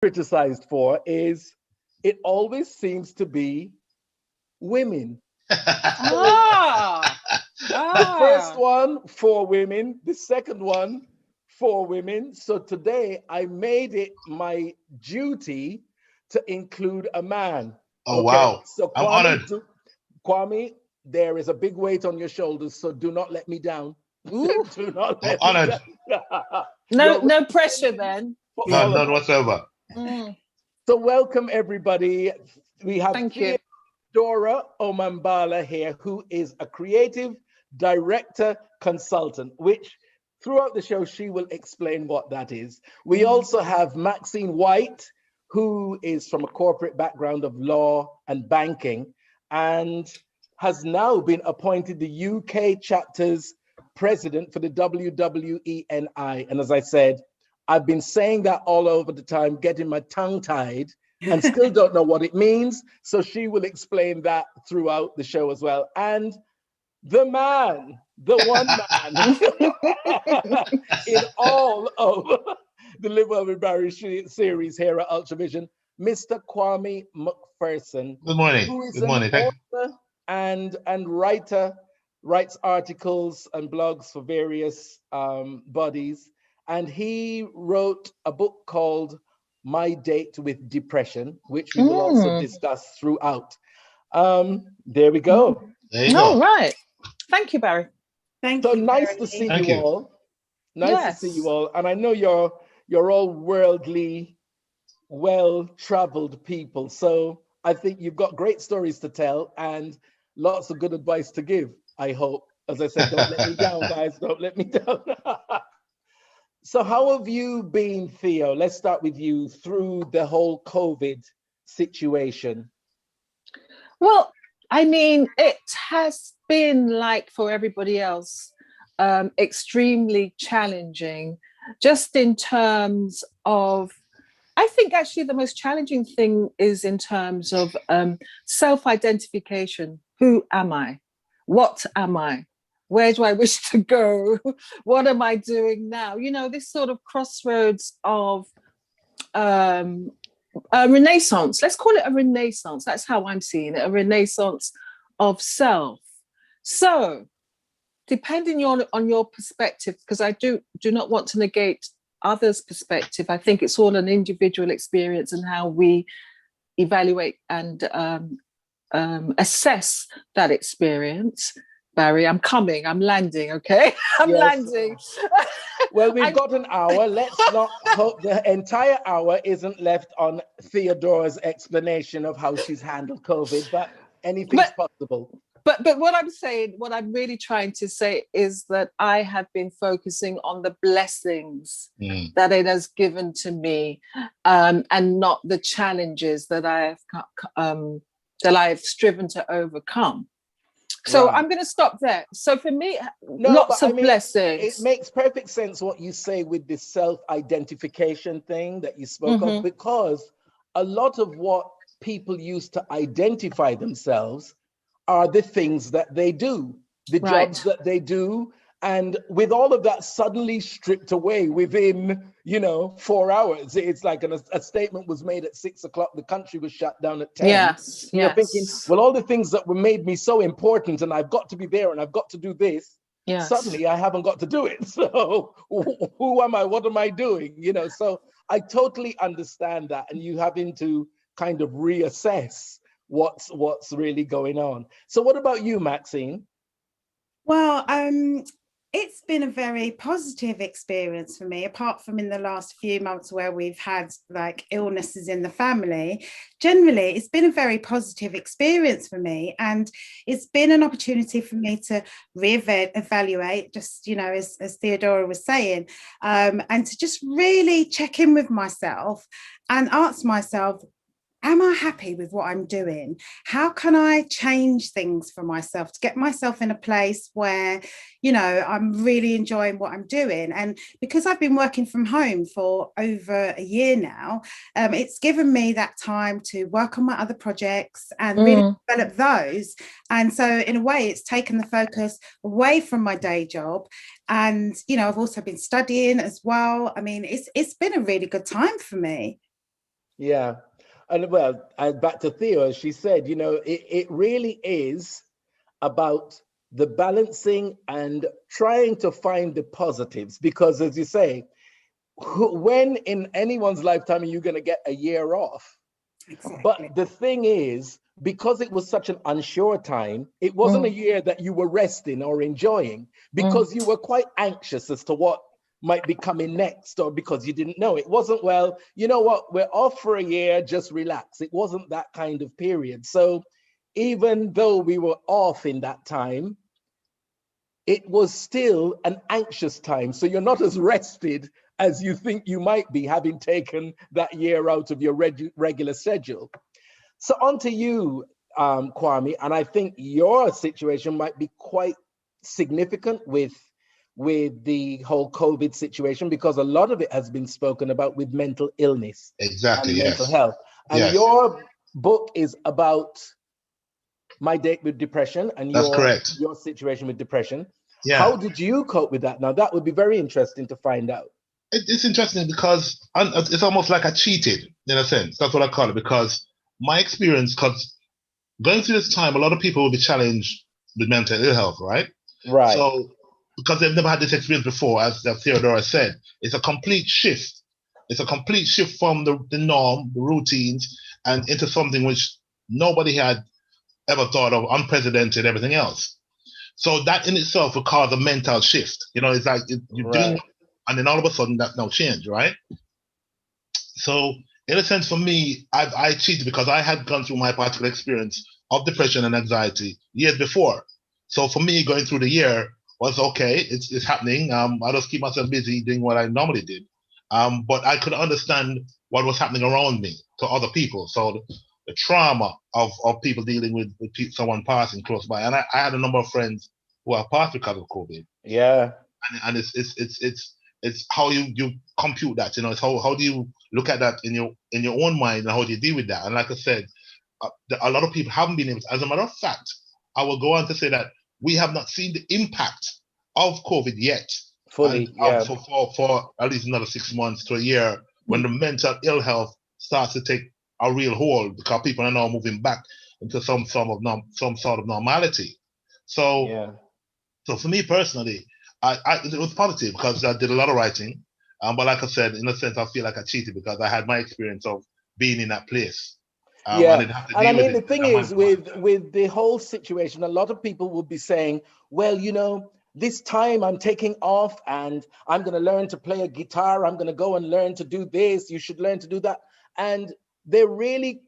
criticized for is it always seems to be women. The first one, 4 women. The second one, 4 women. So today I made it my duty to include a man. Oh, wow. So I'm honored. Kwame, there is a big weight on your shoulders, so do not let me down. Ooh. Do not I'm let honored. me down. No pressure then. None, none whatsoever. So welcome everybody. We have Thank you. Theodora Omambala here, who is a creative director consultant, which throughout the show, she will explain what that is. We also have Maxine White, who is from a corporate background of law and banking, and has now been appointed the UK chapter's president for the WWENI. And as I said, I've been saying that all over the time, getting my tongue tied, and still don't know what it means. So she will explain that throughout the show as well. And the man, the one man in all of the Live Well with Barrie series here at ULTRAVISION, Mr. Kwame McPherson. Good morning. Who is Good morning. an author and writer, writes articles and blogs for various bodies. And he wrote a book called My Date with Depression, which we will also discuss throughout. There we go. There you go. All right. Thank you, Barrie. Thank So you. nice to see Thank you you. all. Nice to see you all. And I know you're all worldly, well-traveled people. So I think you've got great stories to tell and lots of good advice to give, I hope. As I said, don't let me down, guys. Don't let me down. So how have you been, Theo? Let's start with you through the whole COVID situation. Well, I mean, it has been like for everybody else, extremely challenging, just in terms of, I think actually the most challenging thing is in terms of self-identification. Who am I? What am I? Where do I wish to go? What am I doing now? You know, this sort of crossroads of a renaissance. Let's call it a renaissance. That's how I'm seeing it, a renaissance of self. So depending on your perspective, because I do not want to negate others' perspective, I think it's all an individual experience and how we evaluate and assess that experience. Barrie, I'm landing, okay? I'm landing. Well, we've got an hour. Let's not hope the entire hour isn't left on Theodora's explanation of how she's handled COVID, but anything's possible. But what I'm saying, what I'm really trying to say is that I have been focusing on the blessings that it has given to me, and not the challenges that I have striven to overcome. So I'm going to stop there. So for me, lots of blessings. It makes perfect sense what you say with this self-identification thing that you spoke of, because a lot of what people use to identify themselves are the things that they do, the jobs that they do. And with all of that suddenly stripped away within, 4 hours, it's like a statement was made at 6 o'clock, the country was shut down at 10. Yes. You're thinking, well, all the things that were made me so important and I've got to be there and I've got to do this, suddenly I haven't got to do it. So who am I? What am I doing? So I totally understand that. And you having to kind of reassess what's really going on. So what about you, Maxine? Well, it's been a very positive experience for me, apart from in the last few months where we've had like illnesses in the family. Generally, it's been a very positive experience for me. And it's been an opportunity for me to reevaluate, just, as Theodora was saying, and to just really check in with myself and ask myself, am I happy with what I'm doing? How can I change things for myself to get myself in a place where, I'm really enjoying what I'm doing? And because I've been working from home for over a year now, it's given me that time to work on my other projects and really develop those. And so in a way, it's taken the focus away from my day job. And, I've also been studying as well. I mean, it's been a really good time for me. Yeah. And well, and back to Theo, as she said, you know, it really is about the balancing and trying to find the positives. Because as you say, when in anyone's lifetime are you going to get a year off? Exactly. But the thing is, because it was such an unsure time, it wasn't a year that you were resting or enjoying, because you were quite anxious as to what might be coming next, or because you didn't know. It wasn't, well, you know what, we're off for a year, just relax. It wasn't that kind of period. So even though we were off in that time, it was still an anxious time. So you're not as rested as you think you might be, having taken that year out of your regular schedule. So on to you, Kwame, and I think your situation might be quite significant with the whole COVID situation, because a lot of it has been spoken about with mental illness Exactly. and mental Yes. health. And Yes. your book is about my date with depression and That's correct. your situation with depression. Yeah. How did you cope with that? Now, that would be very interesting to find out. It's interesting because it's almost like I cheated in a sense. That's what I call it, because my experience, because going through this time, a lot of people will be challenged with mental ill health, right? Right. So because they've never had this experience before, as Theodora said, it's a complete shift. It's a complete shift from the norm, the routines, and into something which nobody had ever thought of, unprecedented, everything else. So that in itself will cause a mental shift. You know, it's like you're doing, and then all of a sudden that now change, right? So in a sense, for me, I cheated because I had gone through my particular experience of depression and anxiety years before. So for me, going through the year was okay. It's happening. I just keep myself busy doing what I normally did. But I could understand what was happening around me to other people. So the trauma of people dealing with someone passing close by, and I had a number of friends who are passed because of COVID. Yeah. And it's how you compute that. You know, it's how do you look at that in your own mind, and how do you deal with that? And like I said, a lot of people haven't been able to. As a matter of fact, I will go on to say that we have not seen the impact of COVID yet. Fully, and, for at least another 6 months to a year, when the mental ill health starts to take a real hold, because people are now moving back into some sort of normality. So, yeah. So for me personally, it was positive because I did a lot of writing. But like I said, in a sense, I feel like I cheated because I had my experience of being in that place. Yeah, I didn't have to and I deal with mean, the it. thing is, with the whole situation, a lot of people will be saying, well, you know, this time I'm taking off and I'm going to learn to play a guitar. I'm going to go and learn to do this. You should learn to do that. And they're really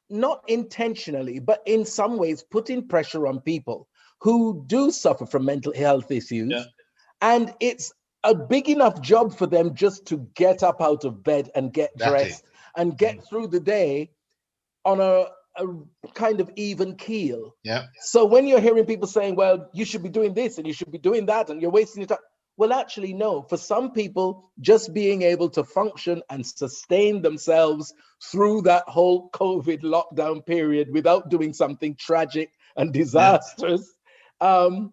not intentionally, but in some ways putting pressure on people who do suffer from mental health issues. Yeah. And it's a big enough job for them just to get up out of bed and get dressed and get through the day on a kind of even keel. Yeah. So when you're hearing people saying, well, you should be doing this and you should be doing that and you're wasting your time. Well, actually, no. For some people, just being able to function and sustain themselves through that whole COVID lockdown period without doing something tragic and disastrous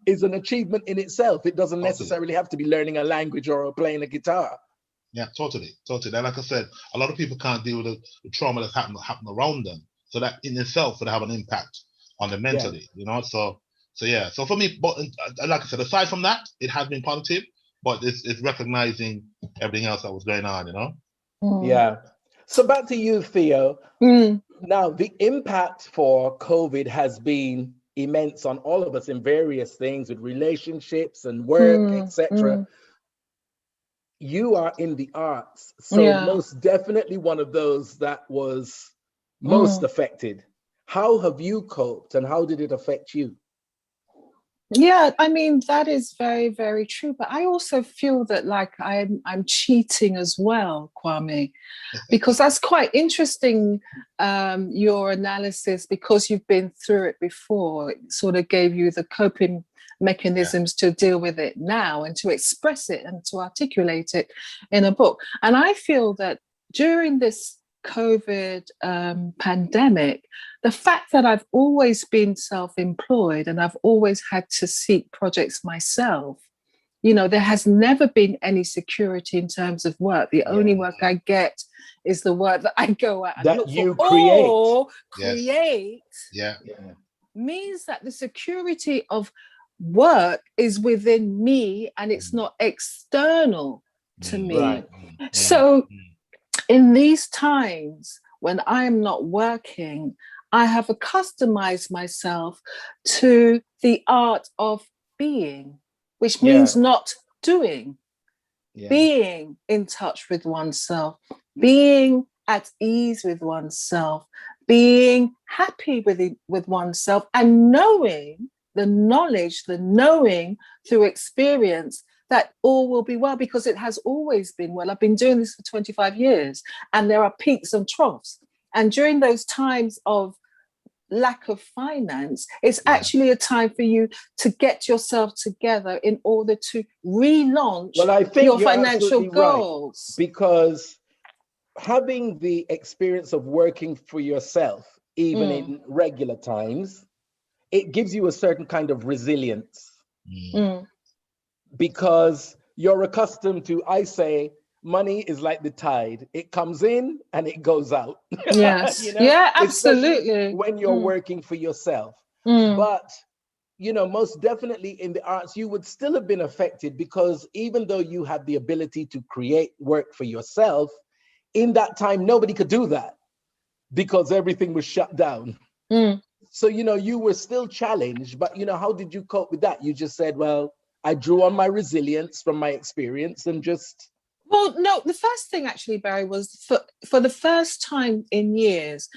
is an achievement in itself. It doesn't necessarily have to be learning a language or playing a guitar. Yeah, totally. And like I said, a lot of people can't deal with the trauma that's happening around them. So that in itself would have an impact on them mentally, you know. So yeah. So for me, but like I said, aside from that, it has been positive, but it's recognizing everything else that was going on, you know. Yeah. So back to you, Theo. Now, the impact for COVID has been immense on all of us in various things, with relationships and work, etc. You are in the arts, so most definitely one of those that was most affected. How have you coped and how did it affect you? Yeah, I mean, that is very, very true. But I also feel that like I'm cheating as well, Kwame, because that's quite interesting, your analysis, because you've been through it before. It sort of gave you the coping mechanisms to deal with it now and to express it and to articulate it in a book. And I feel that during this COVID pandemic, the fact that I've always been self-employed and I've always had to seek projects myself, you know, there has never been any security in terms of work. The only work I get is the work that I go out and that look you for create. or Yes. create. Yeah. Means that the security of work is within me and it's not external to me. Right. So in these times when I am not working, I have accustomed myself to the art of being, which means not doing, being in touch with oneself, being at ease with oneself, being happy with oneself, and knowing the knowledge, the knowing through experience that all will be well, because it has always been well. I've been doing this for 25 years and there are peaks and troughs. And during those times of lack of finance, it's actually a time for you to get yourself together in order to relaunch your financial goals. Right, because having the experience of working for yourself, even in regular times, it gives you a certain kind of resilience. Because you're accustomed to, I say, money is like the tide. It comes in and it goes out. Yes. You know? Yeah, absolutely. Especially when you're working for yourself. But, you know, most definitely in the arts, you would still have been affected, because even though you had the ability to create work for yourself, in that time, nobody could do that because everything was shut down. So, you know, you were still challenged, but, you know, how did you cope with that? You just said, well, I drew on my resilience from my experience and just... Well, no, the first thing actually, Barry, was for the first time in years,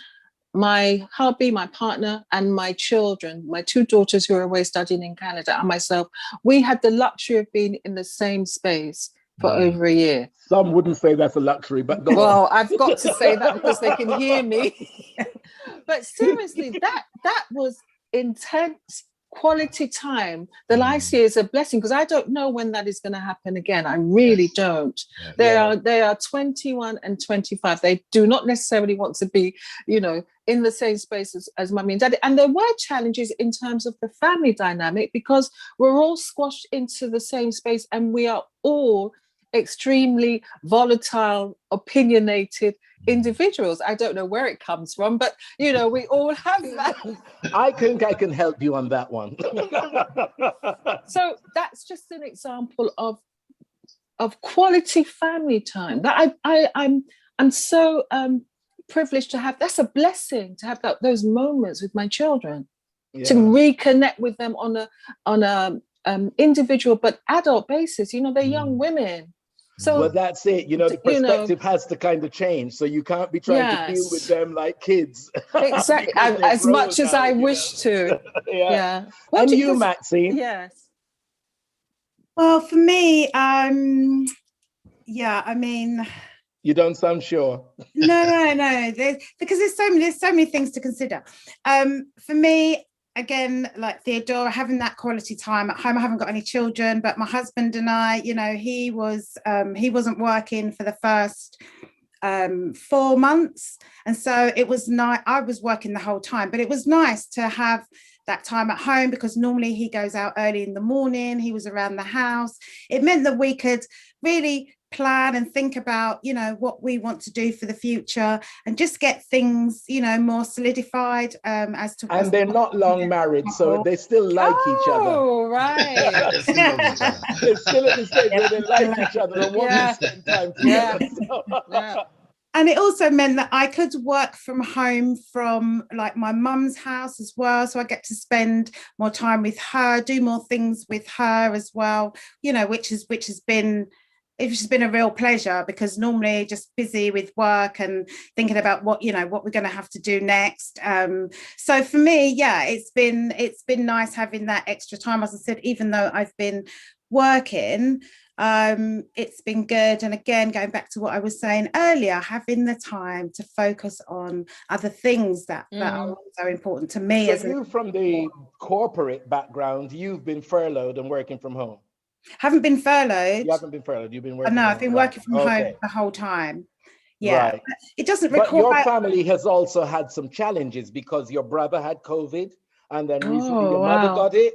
my hubby, my partner, and my children, my two daughters who are away studying in Canada, and myself, we had the luxury of being in the same space for over a year. Some wouldn't say that's a luxury, but go on. Well, I've got to say that because they can hear me. But seriously, that was intense quality time that I see as a blessing, because I don't know when that is going to happen again. I really don't. They are 21 and 25. They do not necessarily want to be, you know, in the same space as mummy and daddy. And there were challenges in terms of the family dynamic, because we're all squashed into the same space and we are all extremely volatile, opinionated individuals. I don't know where it comes from, but you know, we all have that. I think I can help you on that one. So that's just an example of quality family time that I'm so privileged to have. That's a blessing to have those moments with my children, to reconnect with them on a individual but adult basis. You know, they're young women. So well, that's it. You know, the perspective has to kind of change. So you can't be trying to deal with them like kids. Exactly. As much as I wish to. And you, Maxine? Yes. Well, for me, I mean, you don't sound sure. No. Because there's so many things to consider. For me, again, like Theodora, having that quality time at home. I haven't got any children, but my husband and I, you know, he wasn't working for the first 4 months, and so it was nice. I was working the whole time, but it was nice to have that time at home, because normally he goes out early in the morning. He was around the house. It meant that we could really plan and think about, you know, what we want to do for the future, and just get things, you know, more solidified as to. And they're not long married, so they still like each other. Oh, right. They're still at the stage where they like each other and want to spend time together. And it also meant that I could work from home from like my mum's house as well. So I get to spend more time with her, do more things with her as well, you know, which has been a real pleasure, because normally just busy with work and thinking about what we're going to have to do next. So for me, it's been nice having that extra time. As I said, even though I've been working, it's been good. And again, going back to what I was saying earlier, having the time to focus on other things that are also important to me. So you, from the corporate background, you've been furloughed and working from home. Haven't been furloughed. You haven't been furloughed. You've been working. No, I've been working from home the whole time. Yeah, right. It doesn't require. But your family has also had some challenges, because your brother had COVID, and then recently your mother got it.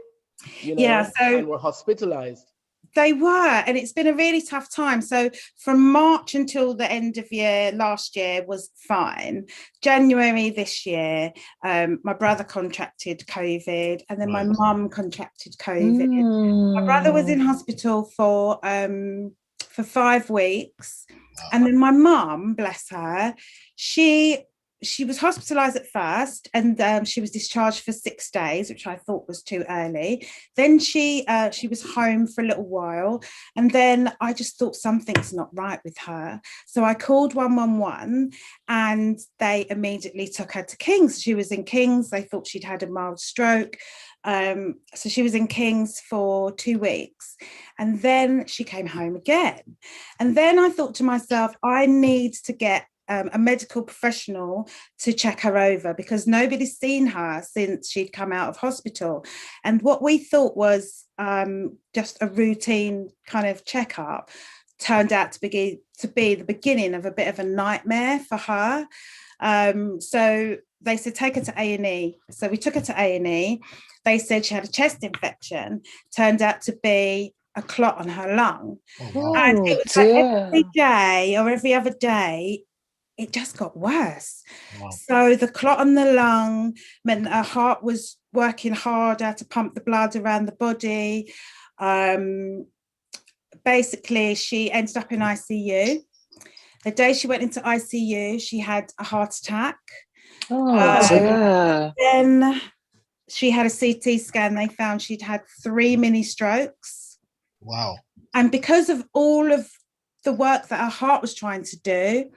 You know, and were hospitalized. They were, and it's been a really tough time. So from March until the end of year last year was fine. January this year, my brother contracted COVID, and then my mum contracted COVID. My brother was in hospital for 5 weeks, and then my mum, bless her, she was hospitalized at first, and she was discharged for 6 days, which I thought was too early. Then she was home for a little while, and then I just thought something's not right with her. So I called 111, and they immediately took her to King's. She was in King's. They thought she'd had a mild stroke. So she was in King's for 2 weeks, and then she came home again. And then I thought to myself, I need to get a medical professional to check her over, because nobody's seen her since she'd come out of hospital. And what we thought was just a routine kind of checkup turned out to be the beginning of a bit of a nightmare for her. So they said, take her to A&E. So we took her to A&E. They said she had a chest infection. Turned out to be a clot on her lung. And it was like every day or every other day, it just got worse. So the clot on the lung meant her heart was working harder to pump the blood around the body. Basically, she ended up in ICU. The day she went into ICU, she had a heart attack. Then she had a CT scan. They found she'd had 3 mini strokes. Wow. And because of all of the work that her heart was trying to do,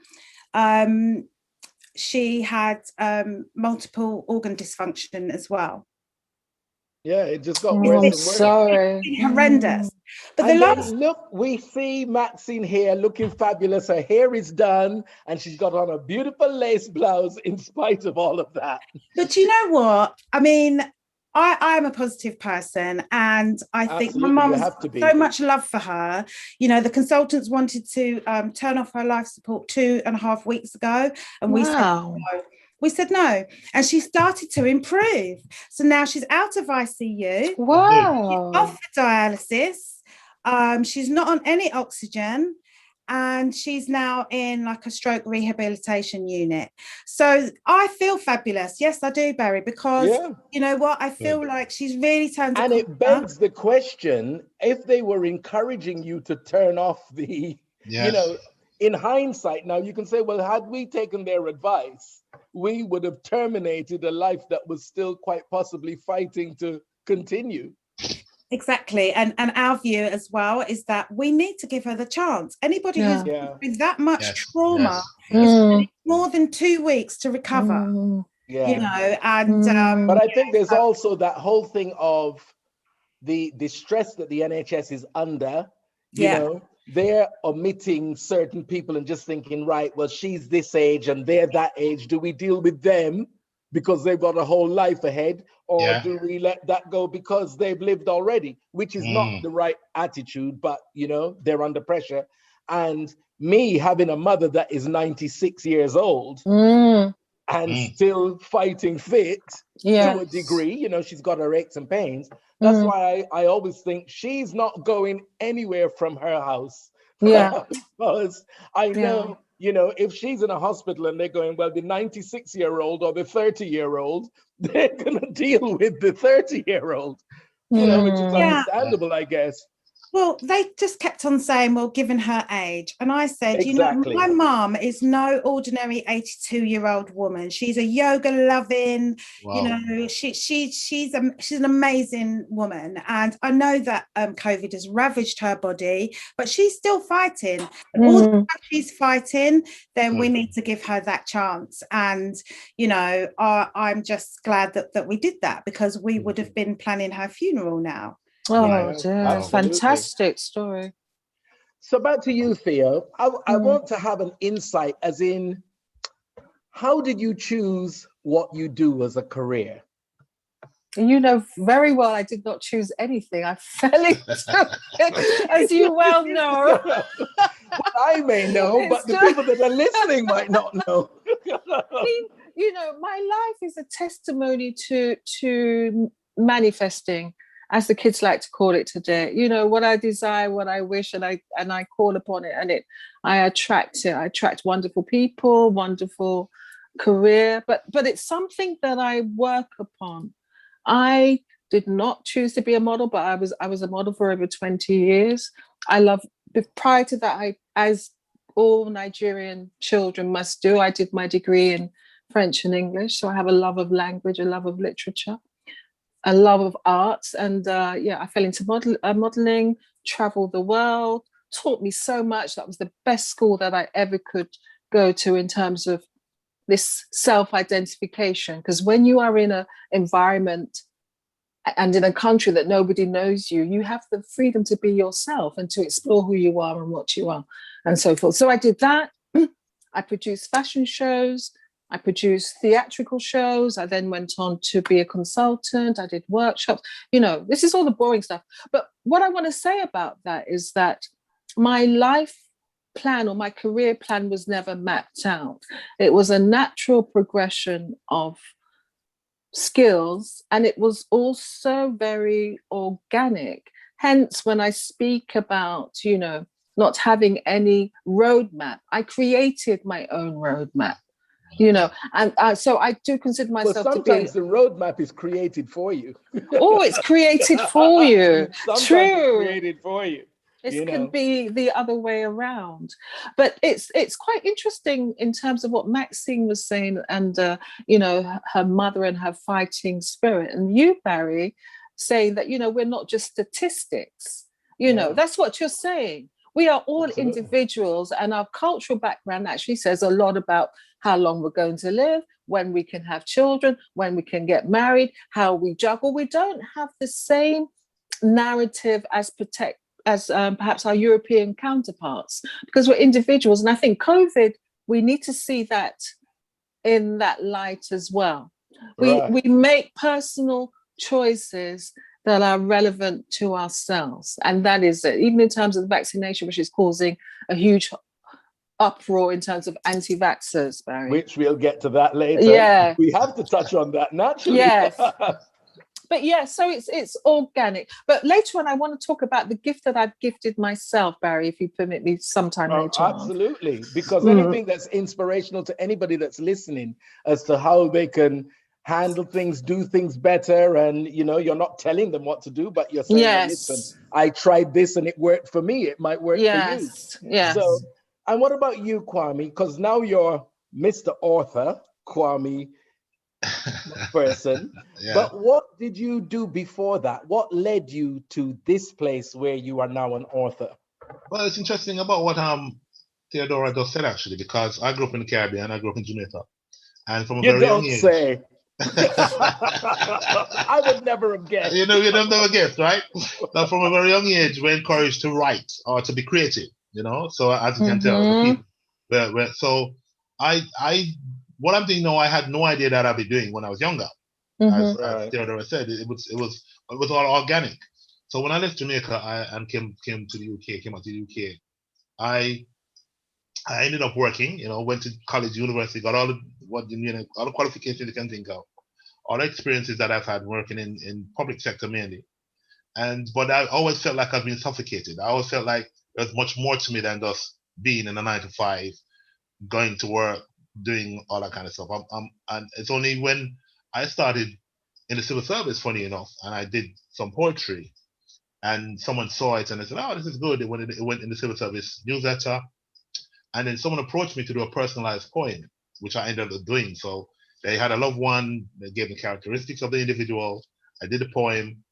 she had multiple organ dysfunction as well. Yeah, it just got worse and worse. Sorry. Horrendous. But And then look, we see Maxine here looking fabulous. Her hair is done, and she's got on a beautiful lace blouse in spite of all of that. But you know what? I mean, I'm a positive person, and I think my mum's so much love for her. You know, the consultants wanted to turn off her life support 2.5 weeks ago, and we said no. We said no, and she started to improve. So now she's out of ICU. Wow. She's off for dialysis. She's not on any oxygen, and she's now in like a stroke rehabilitation unit. So I feel fabulous. Yes, I do, Barry, because you know what? I feel like she's really turned. And it begs the question, if they were encouraging you to turn off the, you know, in hindsight, now you can say, well, had we taken their advice, we would have terminated a life that was still quite possibly fighting to continue. Exactly. And our view as well is that we need to give her the chance. Anybody who's with that much trauma is more than 2 weeks to recover. You know, and but I think there's also that whole thing of the stress that the NHS is under. You know, they're omitting certain people and just thinking, right, well, she's this age and they're that age. Do we deal with them because they've got a whole life ahead, or do we let that go because they've lived already, which is not the right attitude, but, you know, they're under pressure. And me having a mother that is 96 years old and still fighting fit to a degree, you know, she's got her aches and pains. That's why I always think she's not going anywhere from her house. Because I know, you know, if she's in a hospital and they're going, well, the 96-year-old or the 30-year-old, they're going to deal with the 30-year-old, you know, which is understandable, I guess. Well, they just kept on saying, well, given her age. And I said, you know, my mum is no ordinary 82-year-old woman. She's a yoga loving, you know, she's an amazing woman. And I know that COVID has ravaged her body, but she's still fighting. And all the time she's fighting, then we need to give her that chance. And, you know, I'm just glad that we did that, because we would have been planning her funeral now. Oh, dear. Fantastic story. So back to you, Theo. I want to have an insight, as in, how did you choose what you do as a career? You know very well I did not choose anything. I fell into it, as you well know. Well, I may know, but the people that are listening might not know. You know, my life is a testimony to manifesting as the kids like to call it today, you know, what I desire, what I wish, and I call upon it, and I attract it. I attract wonderful people, wonderful career, but it's something that I work upon. I did not choose to be a model, but I was a model for over 20 years. Prior to that, as all Nigerian children must do, I did my degree in French and English. So I have a love of language, a love of literature, a love of arts. And I fell into modeling, traveled the world, taught me so much. That was the best school that I ever could go to in terms of this self-identification. Because when you are in an environment and in a country that nobody knows you, you have the freedom to be yourself and to explore who you are and what you are and so forth. So I did that. I produced fashion shows. I produced theatrical shows. I then went on to be a consultant. I did workshops. You know, this is all the boring stuff. But what I want to say about that is that my life plan or my career plan was never mapped out. It was a natural progression of skills, and it was also very organic. Hence, when I speak about, you know, not having any roadmap, I created my own roadmap, you know, and so I do consider myself well, to be. Sometimes the roadmap is created for you. Oh, it's created for you. Sometimes True. it's created for you. It can be the other way around, but it's quite interesting in terms of what Maxine was saying, and you know, her mother and her fighting spirit, and you, Barry, saying that, you know, we're not just statistics. You know, that's what you're saying. We are all individuals, and our cultural background actually says a lot about how long we're going to live, when we can have children, when we can get married, how we juggle. We don't have the same narrative as perhaps our European counterparts, because we're individuals. And I think COVID, we need to see that in that light as well. We make personal choices that are relevant to ourselves. And that is it, even in terms of the vaccination, which is causing a huge uproar in terms of anti-vaxxers, Barry. Which we'll get to that later. Yeah. We have to touch on that naturally. Yes. But yeah, so it's organic. But later on, I want to talk about the gift that I've gifted myself, Barry, if you permit me sometime later on. Absolutely, because anything that's inspirational to anybody that's listening as to how they can handle things, do things better, and, you know, you're not telling them what to do, but you're saying, yes. listen, I tried this and it worked for me. It might work for you. Yes. So, and what about you, Kwame? Because now you're Mr. Author, Kwame person. But what did you do before that? What led you to this place where you are now an author? Well, it's interesting about what Theodora just said, actually, because I grew up in the Caribbean. I grew up in Jamaica, and from a very young age. Say. I would never have guessed. You never guessed, right? But from a very young age, we're encouraged to write or to be creative. You know, so as you can tell, the people. So what I'm doing now, I had no idea that I'd be doing when I was younger. As Theodora said, it was all organic. So when I left Jamaica and came to the UK, came out to the UK, I ended up working. You know, went to college, university, got all the qualifications you can think of, all the experiences that I've had working in public sector mainly. But I always felt like I've been suffocated. I always felt like there's much more to me than just being in a 9-to-5, going to work, doing all that kind of stuff. And it's only when I started in the civil service, funny enough, and I did some poetry, and someone saw it and they said, "Oh, this is good." It went in the civil service newsletter, and then someone approached me to do a personalized poem, which I ended up doing. So they had a loved one, they gave me characteristics of the individual. I did a poem,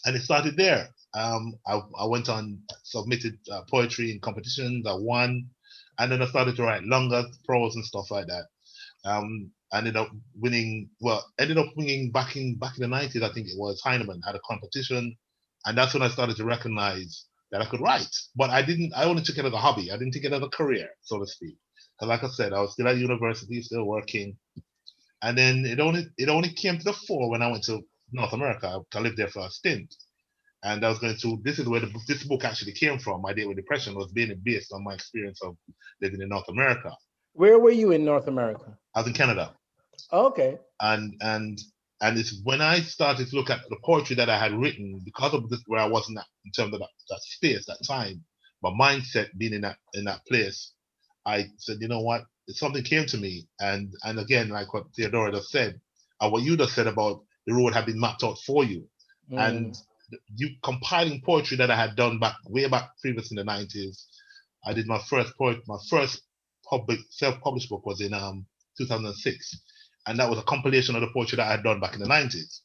and it started there. I went on, submitted poetry in competitions. I won. And then I started to write longer prose and stuff like that. Ended up winning back in the 90s, I think it was. Heinemann had a competition. And that's when I started to recognize that I could write. But I only took it as a hobby. I didn't take it as a career, so to speak. Because like I said, I was still at university, still working. And then it only came to the fore when I went to North America. I lived there for a stint. And I was this is where this book actually came from. My Date with Depression was based on my experience of living in North America. Where were you in North America? I was in Canada. Okay. And And it's when I started to look at the poetry that I had written, because of this, where I wasn't at, in terms of that space, that time, my mindset being in that place, I said, you know what? Something came to me, and again, like what Theodora just said, and what you just said about the road had been mapped out for you, and you compiling poetry that I had done way back previous in the 90s. I did my first public self-published book was in 2006, and that was a compilation of the poetry that I had done back in the 90s.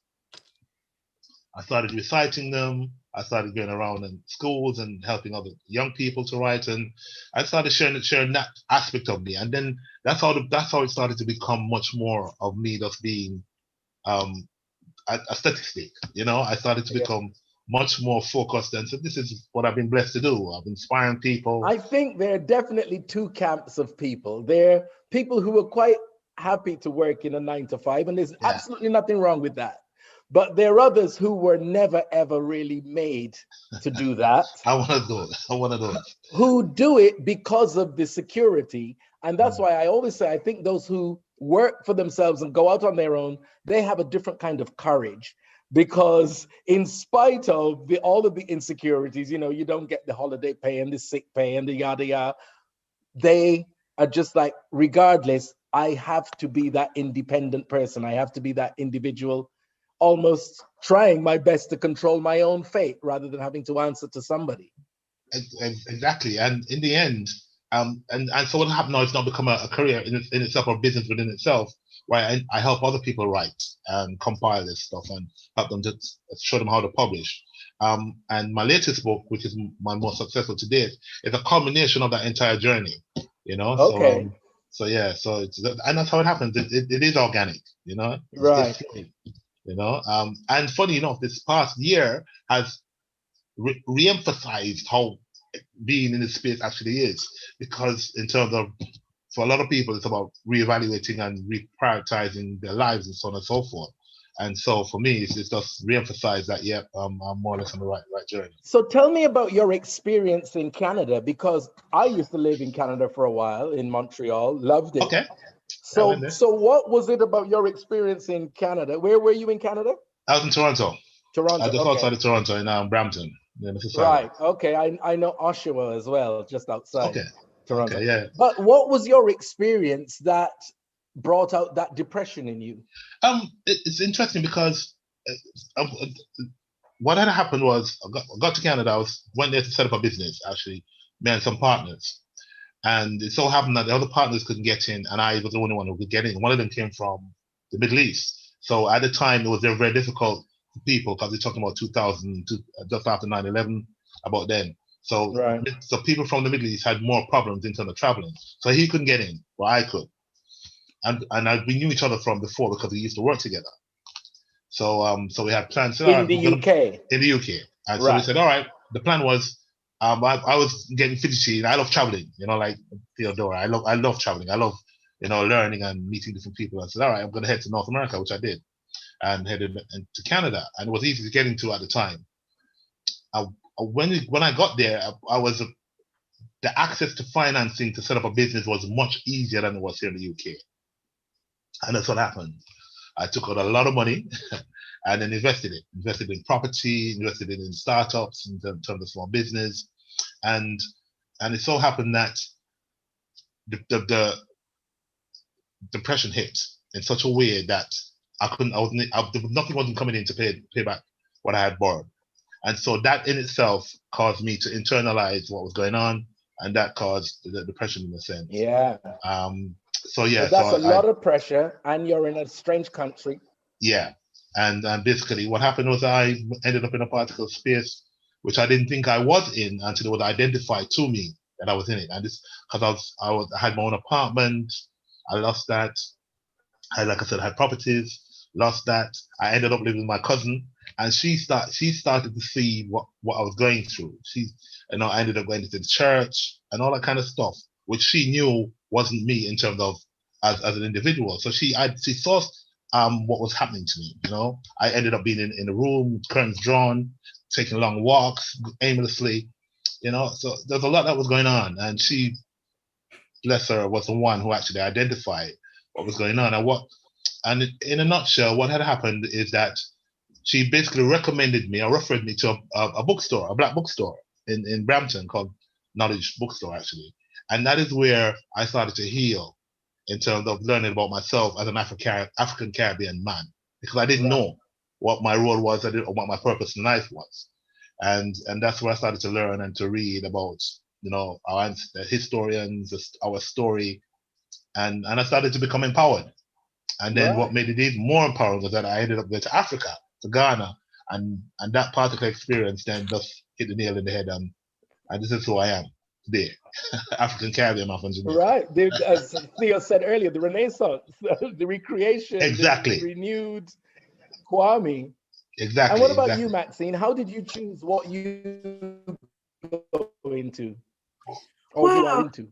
I started reciting them. I started going around in schools and helping other young people to write, and I started sharing that aspect of me. And then that's how it started to become much more of me just being a statistic. You know, I started to become much more focused, and so this is what I've been blessed to do. I'm inspiring people. I think there are definitely two camps of people. There are people who are quite happy to work in a 9 to 5, and there's absolutely nothing wrong with that. But there are others who were never, ever really made to do that. I'm one of those. Who do it because of the security. And that's why I always say, I think those who work for themselves and go out on their own, they have a different kind of courage. Because in spite of all of the insecurities, you know, you don't get the holiday pay and the sick pay and the yada yada, they are just like, regardless, I have to be that independent person. I have to be that individual, almost trying my best to control my own fate rather than having to answer to somebody. Exactly. And in the end, and so what happened now, it's now become a career in itself, or business within itself, where I help other people write and compile this stuff and help them to show them how to publish. And my latest book, which is my most successful to date, is a culmination of that entire journey, you know? Okay. So it's, and that's how it happens. It is organic, you know? Right. You know? And funny enough, this past year has re-emphasized how being in this space actually is, because in terms of, for a lot of people, it's about reevaluating and reprioritizing their lives and so on and so forth. And so for me, it's just re-emphasize that, I'm more or less on the right journey. So tell me about your experience in Canada, because I used to live in Canada for a while, in Montreal, loved it. Okay. So what was it about your experience in Canada? Where were you in Canada? I was in Toronto. Toronto, just outside of Toronto, in Brampton. Right, okay, I know Oshawa as well, just outside Toronto. Okay, yeah. But what was your experience that brought out that depression in you? It's interesting because what had happened was I got to Canada. Went there to set up a business, actually, me and some partners. And it so happened that the other partners couldn't get in, and I was the only one who could get in. One of them came from the Middle East. So at the time, it was very difficult for people, because we're talking about 2000, just after 9/11, about then. So, So people from the Middle East had more problems in terms of traveling. So he couldn't get in, but I could. And we knew each other from before because we used to work together. So we had plans. In the UK? In the UK. And so we said, all right, the plan was, I was getting fidgety, and I love traveling, you know, like Theodora. I love traveling. I love, you know, learning and meeting different people. I said, all right, I'm going to head to North America, which I did, and headed to Canada. And it was easy to get into at the time. When I got there, the access to financing to set up a business was much easier than it was here in the UK. And that's what happened. I took out a lot of money and then invested in property, invested in startups, in terms of small business. And it so happened that the depression hit in such a way that nothing wasn't coming in to pay back what I had borrowed. And so that in itself caused me to internalize what was going on, and that caused the depression in a sense. Yeah. So that's a lot of pressure, and you're in a strange country. Yeah. And basically what happened was I ended up in a particular space which I didn't think I was in until it was identified to me that I was in it. And this, because I had my own apartment, I lost that. Like I said, I had properties, lost that. I ended up living with my cousin, and she started to see what I was going through. I ended up going to the church and all that kind of stuff, which she knew wasn't me in terms of as an individual. So she saw what was happening to me. You know, I ended up being in a room, curtains drawn, taking long walks aimlessly. You know, so there's a lot that was going on, and she, bless her, was the one who actually identified what was going on. And in a nutshell, what had happened is that she basically recommended me or referred me to a bookstore, a black bookstore in Brampton called Knowledge Bookstore, actually. And that is where I started to heal in terms of learning about myself as an African Caribbean man, because I didn't know what my role was or what my purpose in life was. And that's where I started to learn and to read about, our historians, our story. And I started to become empowered. And then what made it even more empowering was that I ended up going to Africa, to Ghana, and that particular experience then just hit the nail in the head. And this is who I am today, African Caribbean man from Jamaica. Right. As Theo said earlier, the Renaissance, the recreation, exactly, the renewed Kwame. Exactly. And what about you, Maxine? How did you choose what you go into or you are into?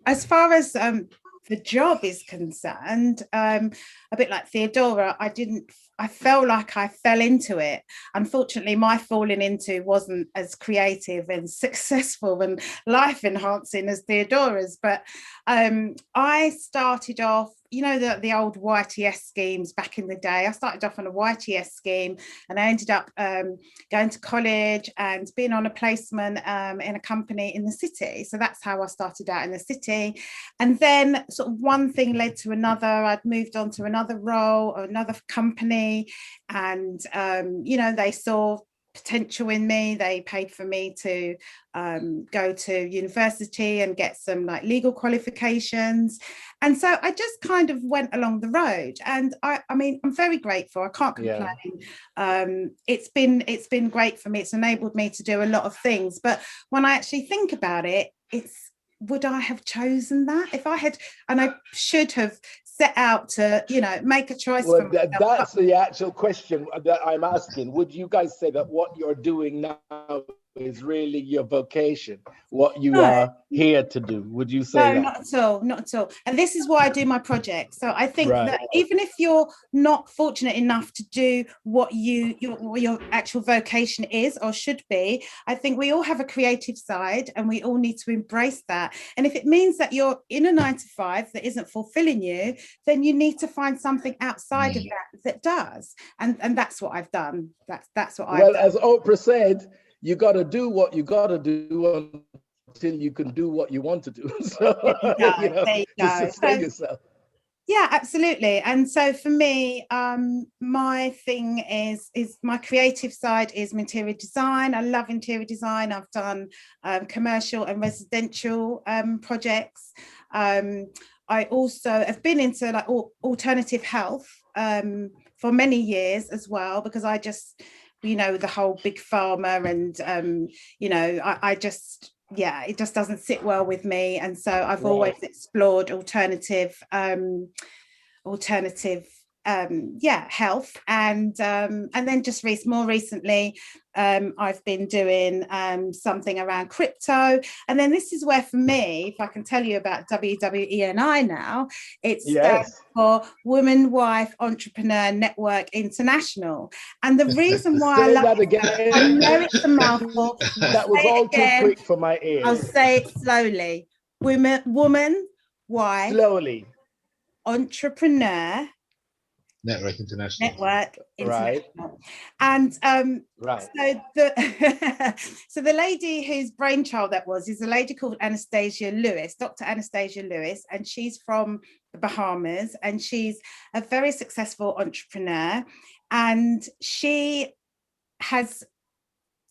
As far as the job is concerned, a bit like Theodora, I felt like I fell into it. Unfortunately, my falling into wasn't as creative and successful and life enhancing as Theodora's, but I started off, the old YTS schemes back in the day. I started off on a YTS scheme, and I ended up going to college and being on a placement in a company in the city. So that's how I started out in the city. And then sort of one thing led to another. I'd moved on to another role or another company, and they saw potential in me. They paid for me to go to university and get some legal qualifications, and so I just kind of went along the road. And I mean, I'm very grateful. I can't complain. It's been great for me. It's enabled me to do a lot of things. But when I actually think about it, would I have chosen that if I had? And I should have set out to, make a choice. Well, that's the actual question that I'm asking. Would you guys say that what you're doing now is really your vocation, what you are here to do? Would you say that? No, not at all. And this is why I do my project. So I think that even if you're not fortunate enough to do what your actual vocation is or should be, I think we all have a creative side and we all need to embrace that. And if it means that you're in a 9-to-5 that isn't fulfilling you, then you need to find something outside of that does. And that's what I've done. That's what I've done. Well, as Oprah said, you got to do what you got to do until you can do what you want to do. So, to sustain yourself. Yeah, absolutely. And so for me, my thing is my creative side is interior design. I love interior design. I've done commercial and residential projects. I also have been into alternative health for many years as well, because I just, the whole big pharma and, I just, it just doesn't sit well with me. And so I've always explored alternative health. And then just more recently, I've been doing something around crypto. And then this is where, for me, if I can tell you about WWENI now, it stands for Woman Wife Entrepreneur Network International. And the reason why I love that again. I know it's a mouthful. That was all too quick for my ears. I'll say it slowly. Woman Wife slowly Entrepreneur Network International. Right. And so the lady whose brainchild that was is a lady called Anastasia Lewis, Dr. Anastasia Lewis, and she's from the Bahamas, and she's a very successful entrepreneur, and she has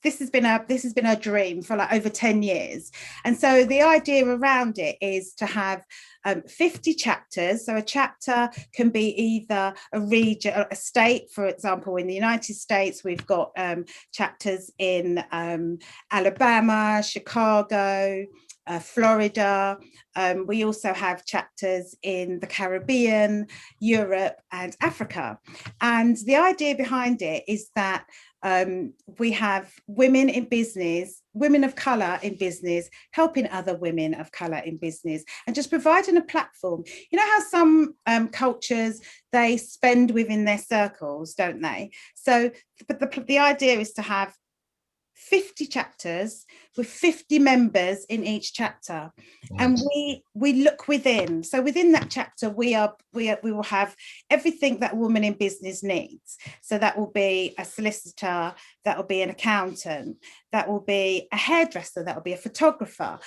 this has been her dream for over 10 years. And so the idea around it is to have 50 chapters. So a chapter can be either a region, a state. For example, in the United States, we've got chapters in Alabama, Chicago, Florida. We also have chapters in the Caribbean, Europe, and Africa. And the idea behind it is that we have women in business, women of colour in business, helping other women of colour in business, and just providing a platform. You know how some cultures, they spend within their circles, don't they? So, but the idea is to have 50 chapters with 50 members in each chapter. And we look within. So within that chapter, we will have everything that a woman in business needs. So that will be a solicitor, that will be an accountant, that will be a hairdresser, that will be a photographer,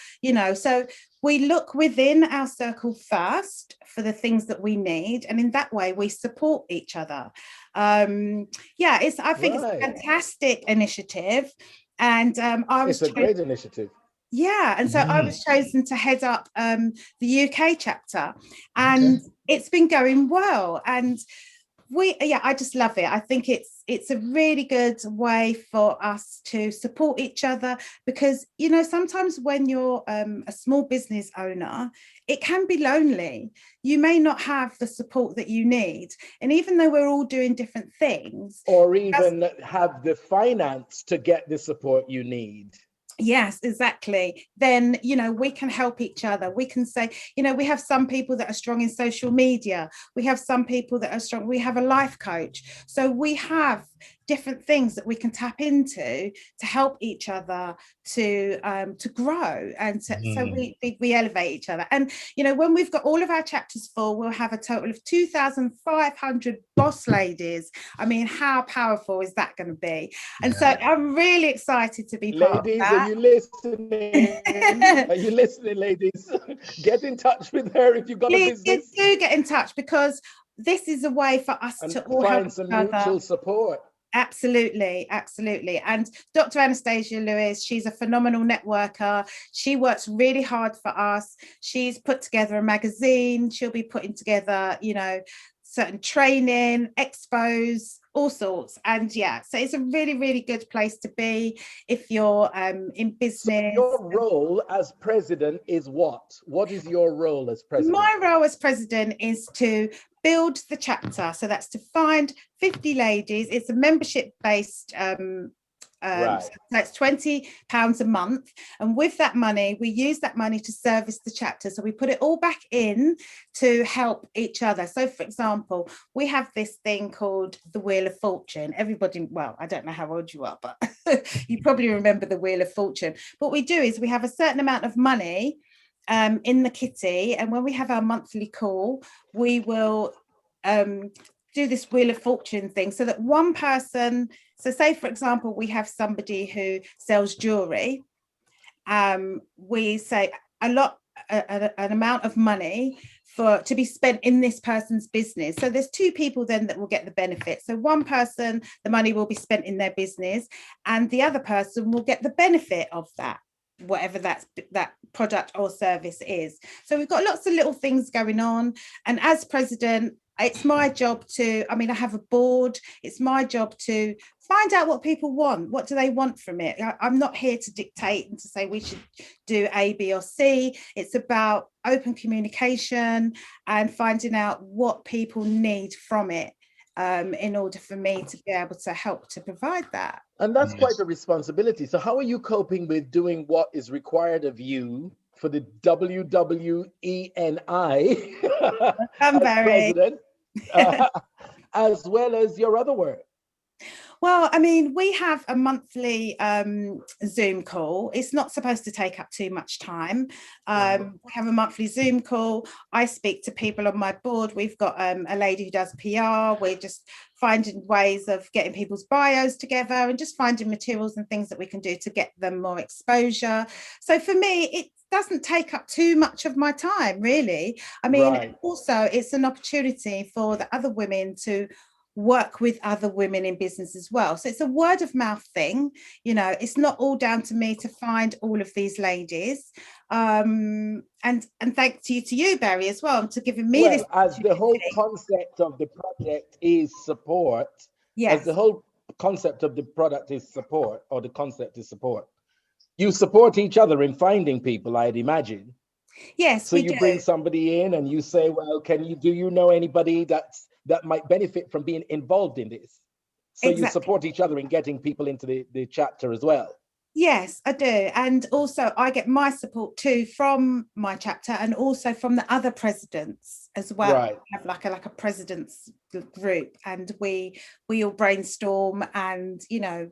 so we look within our circle first for the things that we need, and in that way we support each other. I think it's a fantastic initiative, and it's a great initiative. Yeah, and so I was chosen to head up the UK chapter, and it's been going well, and I just love it. I think it's a really good way for us to support each other, because sometimes when you're a small business owner, it can be lonely. You may not have the support that you need, and even though we're all doing different things, or even have the finance to get the support you need. Yes, exactly. Then, we can help each other. We can say, we have some people that are strong in social media. We have some people that are strong. We have a life coach. So we have different things that we can tap into to help each other to grow, and so we elevate each other. And when we've got all of our chapters full, we'll have a total of 2,500 boss ladies. I mean, how powerful is that going to be? And so I'm really excited to be part of that. Are you listening? Are you listening, ladies? Get in touch with her if you've got a business. Do get in touch, because this is a way for us to all find some mutual support. Absolutely. And Dr. Anastasia Lewis, she's a phenomenal networker. She works really hard for us. She's put together a magazine. She'll be putting together, certain training, expos, all sorts. And so it's a really, really good place to be if you're in business. So your role as president is what? What is your role as president? My role as president is to build the chapter. So that's to find 50 ladies. It's a membership-based right. So that's £20 a month, and with that money we use that money to service the chapter. So we put it all back in to help each other. So for example, we have this thing called the Wheel of Fortune. Everybody, well, I don't know how old you are, but you probably remember the Wheel of Fortune. What we do is we have a certain amount of money in the kitty, and when we have our monthly call, we will do this Wheel of Fortune thing, so that one person, so say for example we have somebody who sells jewelry, we say an amount of money to be spent in this person's business. So there's two people then that will get the benefit. So one person, the money will be spent in their business, and the other person will get the benefit of that, whatever that product or service is. So we've got lots of little things going on, and as president, it's my job I have a board. It's my job to find out what people want. What do they want from it? I'm not here to dictate and to say we should do A, B, or C. It's about open communication and finding out what people need from it, in order for me to be able to help to provide that. And that's quite a responsibility. So how are you coping with doing what is required of you for the WWENI I'm Barrie. president, as well as your other work? Well, I mean, we have a monthly Zoom call. It's not supposed to take up too much time. We have a monthly Zoom call. I speak to people on my board. We've got a lady who does PR. We're just finding ways of getting people's bios together and just finding materials and things that we can do to get them more exposure. So for me, it doesn't take up too much of my time, really. I mean, also it's an opportunity for the other women to work with other women in business as well. So it's a word of mouth thing. It's not all down to me to find all of these ladies. And thanks to you, Barrie, as well, to giving me this. As the whole concept of the project is support. Yes. As the whole concept of the product is support, or the concept is support. You support each other in finding people, I'd imagine. Yes. So you bring somebody in and you say, well, do you know anybody that might benefit from being involved in this? So you support each other in getting people into the chapter as well. Yes, I do. And also I get my support too from my chapter, and also from the other presidents as well. Right. We have like a president's group, and we all brainstorm, and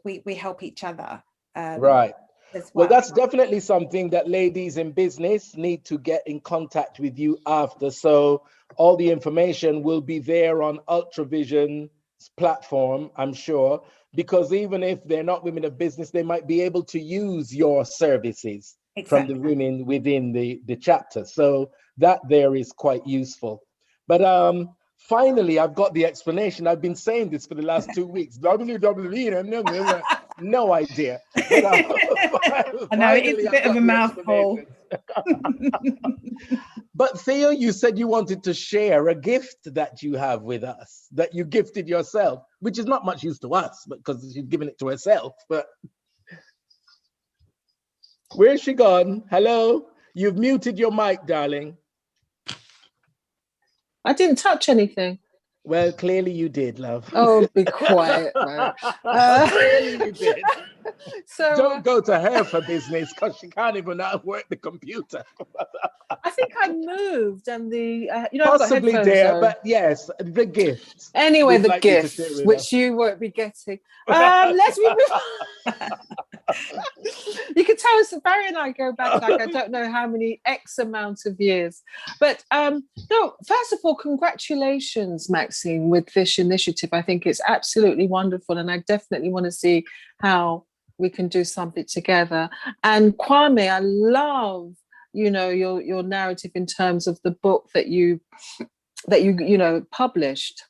we help each other. Right. as Well, well. that's definitely something that ladies in business need to get in contact with you after. So all the information will be there on UltraVision's platform, I'm sure, because even if they're not women of business, they might be able to use your services from the Exactly. women within the chapter. So that there is quite useful. But finally, I've got the explanation. I've been saying this for the last 2 weeks. WWE, no idea. But I know it is finally, a I've bit of got a the mouthful. explanation. But Theo, you said you wanted to share a gift that you have with us, that you gifted yourself, which is not much use to us, because she's given it to herself. But where's she gone? Hello? You've muted your mic, darling. I didn't touch anything. Well, clearly you did, love. Oh, be quiet, man. Clearly you did. So Don't go to her for business, because she can't even work the computer. I think I moved, and the you know, I've got Possibly headphones there, on. but yes, the gift. Anyway, we'd the like you to gift, share with which us. you won't be getting. Let's move. You can tell us, Barry and I go back like I don't know how many X amount of years. But no, first of all, congratulations, Maxine, with this initiative. I think it's absolutely wonderful, and I definitely want to see how we can do something together. And Kwame, I love, you know, your narrative in terms of the book that you published.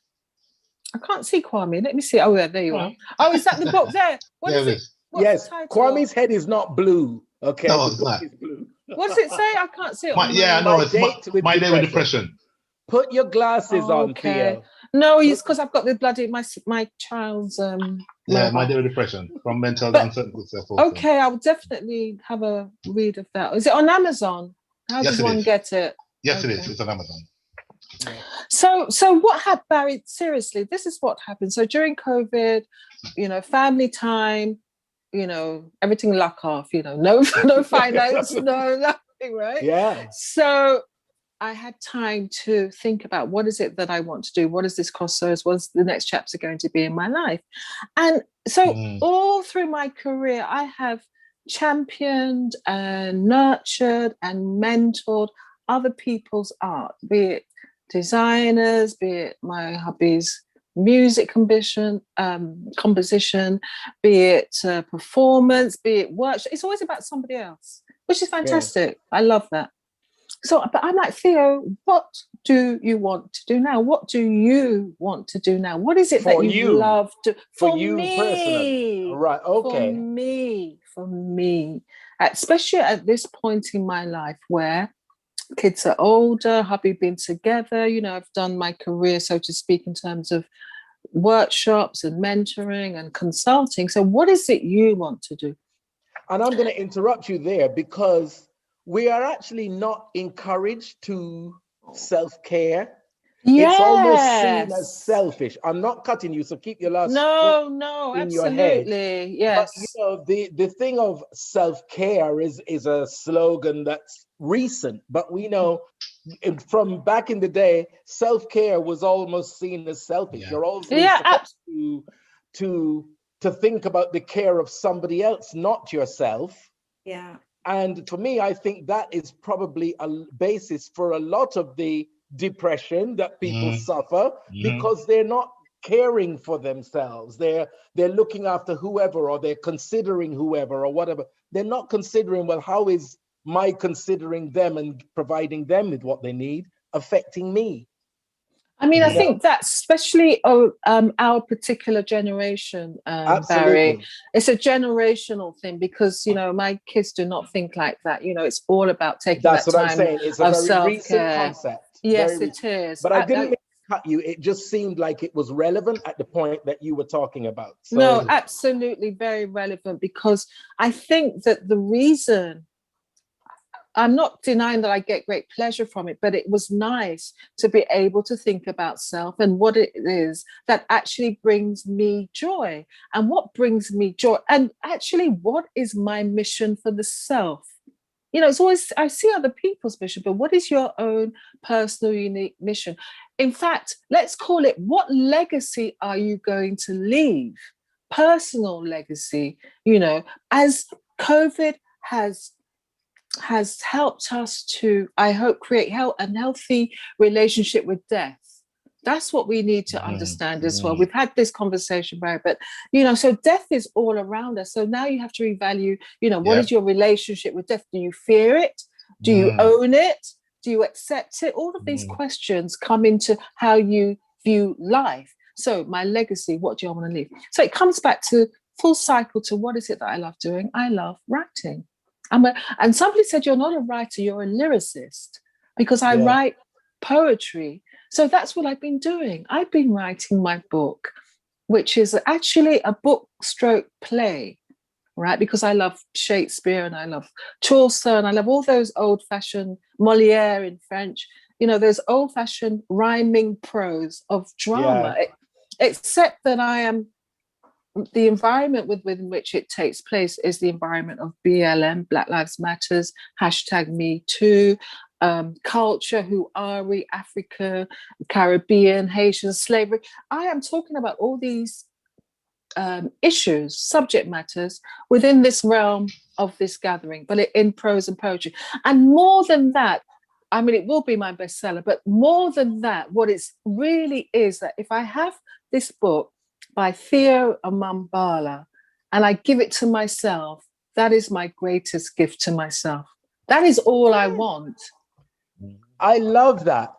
I can't see Kwame. Let me see. Oh, yeah, there you are. Oh, is that the book there? What is it? What's yes, the title? Kwame's head is not blue. Okay, No, the it's book not. is blue. What does it say? I can't see it. It's My Day with Depression. Put your glasses on, Theo. No, it's because I've got the bloody my child's My Day with Depression from mental uncertainty. Okay, I'll definitely have a read of that. Is it on Amazon? How does one get it? Yes, it is. It's on Amazon. So what happened, Barry? Seriously, this is what happened. So during COVID, you know, family time, you know, everything luck off, you know, no finance, no nothing, right? Yeah. So I had time to think about what is it that I want to do? What is this crossroads? What's the next chapter going to be in my life? And so all through my career, I have championed and nurtured and mentored other people's art, be it designers, be it my hubby's music composition, be it performance, be it workshop. It's always about somebody else, which is fantastic. Yeah. I love that. So, but I'm like, Theo, what do you want to do now? What do you want to do now? What is it that you love to? For you personally, right? Okay. For me, especially at this point in my life where kids are older, hubby been together. You know, I've done my career, so to speak, in terms of workshops and mentoring and consulting. So, what is it you want to do? And I'm going to interrupt you there because we are actually not encouraged to self-care. Yes. It's almost seen as selfish. I'm not cutting you, so keep your last no, in absolutely. your head. Yes. But you know, the thing of self-care is a slogan that's recent, but we know from back in the day, self-care was almost seen as selfish. You're always supposed to think about the care of somebody else, not yourself. Yeah. And for me, I think that is probably a basis for a lot of the depression that people suffer because they're not caring for themselves. They're looking after whoever, or they're considering whoever or whatever. They're not considering, well, how is my considering them and providing them with what they need affecting me? I mean, I think that especially our particular generation, Barry, it's a generational thing because, you know, my kids do not think like that. You know, it's all about taking that time. That's what I'm saying. It's a very recent concept. Yes, it is. But I didn't mean to cut you. It just seemed like it was relevant at the point that you were talking about. So. No, absolutely very relevant because I think that the reason, I'm not denying that I get great pleasure from it, but it was nice to be able to think about self and what it is that actually brings me joy. And what brings me joy? And actually, what is my mission for the self? You know, it's always, I see other people's mission, but what is your own personal, unique mission? In fact, let's call it, what legacy are you going to leave personal legacy, you know, as COVID has helped us to, I hope, create a healthy relationship with death. That's what we need to understand as well. We've had this conversation, Barry, but, you know, so death is all around us. So now you have to revalue, you know, what is your relationship with death? Do you fear it? Do you own it? Do you accept it? All of these questions come into how you view life. So my legacy, what do I want to leave? So it comes back to full cycle to what is it that I love doing? I love writing. And somebody said, you're not a writer, you're a lyricist, because I write poetry. So that's what I've been doing. I've been writing my book, which is actually a book stroke play, right? Because I love Shakespeare and I love Chaucer and I love all those old-fashioned Molière in French, you know, those old-fashioned rhyming prose of drama, except that the environment within which it takes place is the environment of BLM, Black Lives Matters, #MeToo, culture, who are we, Africa, Caribbean, Haitian, slavery. I am talking about all these issues, subject matters within this realm of this gathering, but in prose and poetry. And more than that, I mean, it will be my bestseller, but more than that, what it really is that if I have this book by Theo Amambala and I give it to myself, that is my greatest gift to myself. That is all I want. I love that.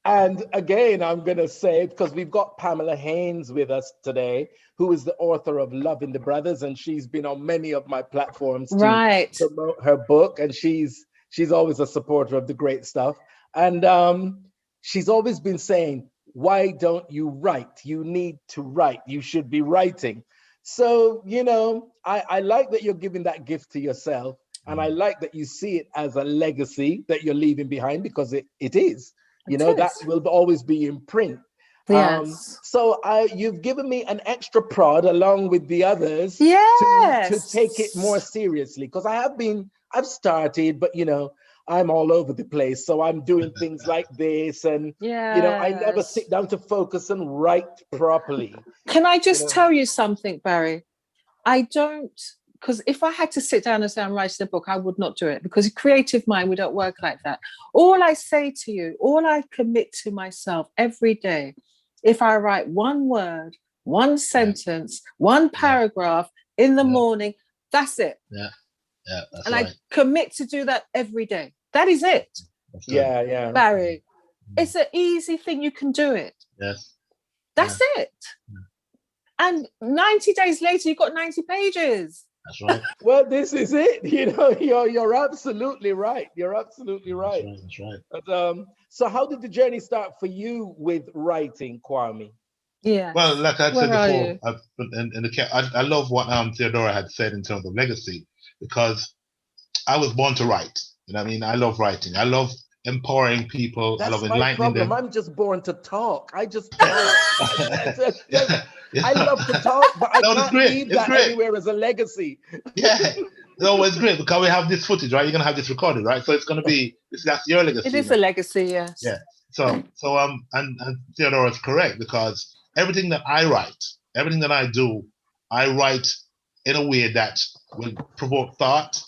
And again, I'm going to say, because we've got Pamela Haynes with us today, who is the author of Loving the Brothers, and she's been on many of my platforms to promote her book, and she's always a supporter of the great stuff. And she's always been saying, why don't you write? You need to write. You should be writing. So, you know, I like that you're giving that gift to yourself. And I like that you see it as a legacy that you're leaving behind, because it is. You know, that will always be in print. Yes. So you've given me an extra prod along with the others to take it more seriously, because I've started, but you know, I'm all over the place. So I'm doing things like this, and you know, I never sit down to focus and write properly. Can I just tell you something, Barry? I don't, because if I had to sit down and say I'm writing a book, I would not do it, because a creative mind, we don't work like that. All I say to you, all I commit to myself every day, if I write one word, one sentence, one paragraph in the morning, that's it. That's and right. I commit to do that every day. That is it. Barry, it's an easy thing. You can do it. Yes. That's it. And 90 days later, you've got 90 pages. That's right. Well, this is it. You know, you're absolutely right. You're absolutely right. That's right. But, so how did the journey start for you with writing, Kwame? Yeah. Well, like I said before, I love what Theodora had said in terms of legacy, because I was born to write. You know what I mean? I love writing. I love empowering people. I love enlightening them. I'm just born to talk. I just talk. I love to talk, but I can't leave that anywhere as a legacy. No, it's great because we have this footage, right? You're gonna have this recorded, right? So it's gonna be that's your legacy. It is a legacy, yes. Yeah. So and Theodora is correct, because everything that I write, everything that I do, I write in a way that will provoke thought,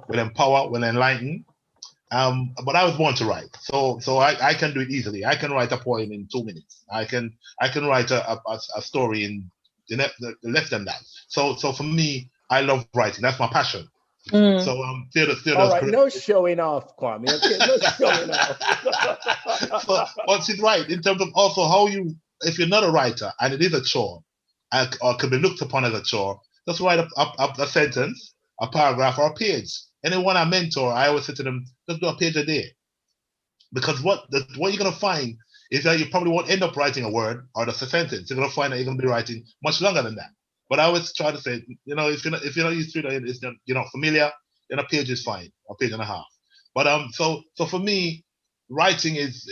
will empower, will enlighten. But I was born to write, so I can do it easily. I can write a poem in 2 minutes. I can write a story in less than that. So for me, I love writing. That's my passion. So Theodore's all right, correct. No showing off, Kwame. Okay, no showing off. But she's right in terms of also how you, if you're not a writer and it is a chore, or could be looked upon as a chore, just write a sentence, a paragraph, or a page. Anyone I mentor, I always say to them, just do a page a day. Because what you're going to find is that you probably won't end up writing a word or just a sentence. You're going to find that you're going to be writing much longer than that. But I always try to say, you know, if you're not used to it, you're not familiar, then a page is fine, a page and a half. But so for me, writing is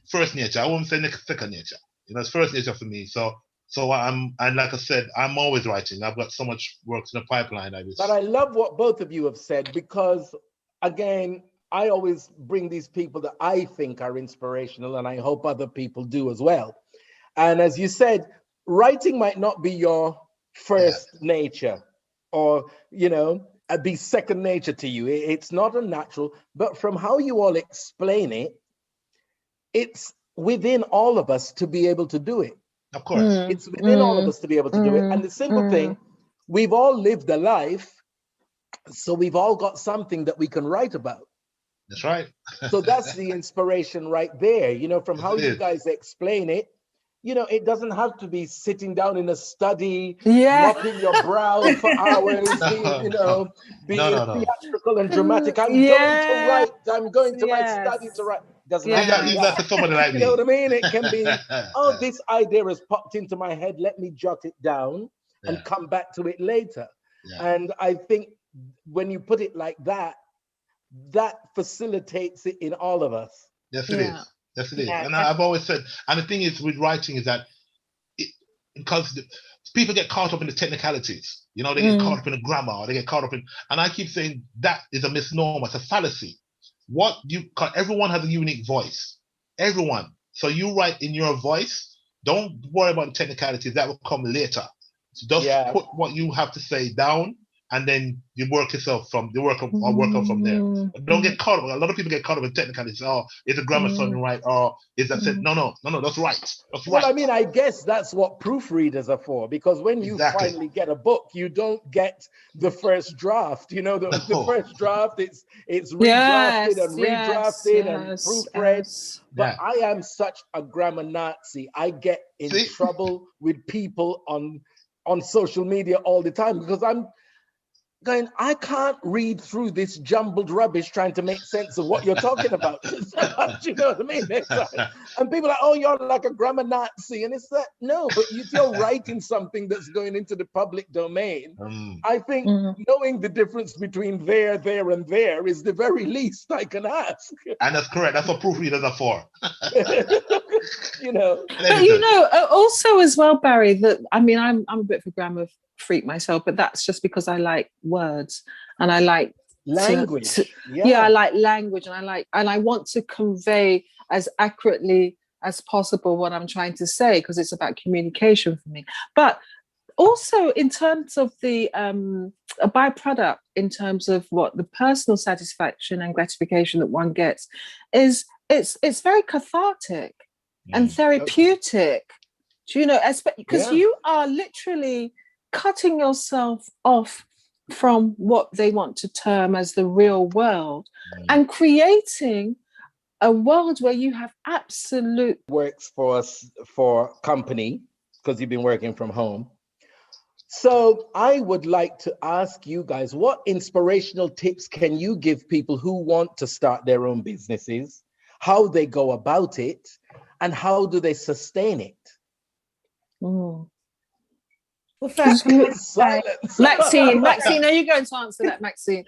first nature. I won't say second nature. You know, it's first nature for me. So and like I said, I'm always writing. I've got so much work in the pipeline. But I love what both of you have said, because again, I always bring these people that I think are inspirational, and I hope other people do as well. And as you said, writing might not be your first nature, or be second nature to you. It's not unnatural, but from how you all explain it, it's within all of us to be able to do it. Of course. It's within all of us to be able to do it. And the simple thing, we've all lived a life, so we've all got something that we can write about. That's right. So that's the inspiration right there, from how you guys explain it. It doesn't have to be sitting down in a study, mopping your brow for hours, being theatrical and dramatic. I'm going to write, study to write. Doesn't have to be that to somebody like me. You know what I mean? It can be, this idea has popped into my head. Let me jot it down and come back to it later. Yeah. And I think when you put it like that, that facilitates it in all of us. Yes, it is. Yes, it is. And I've always said, and the thing is with writing is that because people get caught up in the technicalities, they get caught up in the grammar, they get caught up in, and I keep saying that is a misnomer, it's a fallacy. Everyone has a unique voice, everyone. So you write in your voice, don't worry about the technicalities, that will come later. So just put what you have to say down, and then you work yourself from the work from there. But don't get caught up. A lot of people get caught up in technicalities. Oh, is the grammar sounding right? Or is that said? No, that's right. That's right. Well, I mean, I guess that's what proofreaders are for, because when you finally get a book, you don't get the first draft. The first draft, it's redrafted and redrafted and proofread. But I am such a grammar Nazi. I get in trouble with people on social media all the time, because I'm going, I can't read through this jumbled rubbish trying to make sense of what you're talking about. You know what I mean? And people are like, oh, you're like a grammar Nazi. And it's that, no, but if you're writing something that's going into the public domain, I think knowing the difference between there, and there is the very least I can ask. And that's correct. That's what proofreaders are for. But also as well, Barry, that I'm a bit of a grammar freak myself, but that's just because I like words and I like language. I like language, and I want to convey as accurately as possible what I'm trying to say, because it's about communication for me. But also in terms of the a byproduct, in terms of what the personal satisfaction and gratification that one gets, is it's very cathartic and therapeutic. Because you are literally cutting yourself off from what they want to term as the real world and creating a world where you have absolute works for company, because you've been working from home. So I would like to ask you guys, what inspirational tips can you give people who want to start their own businesses, how they go about it, and how do they sustain it? Well, first, silence. Maxine, are you going to answer that, Maxine?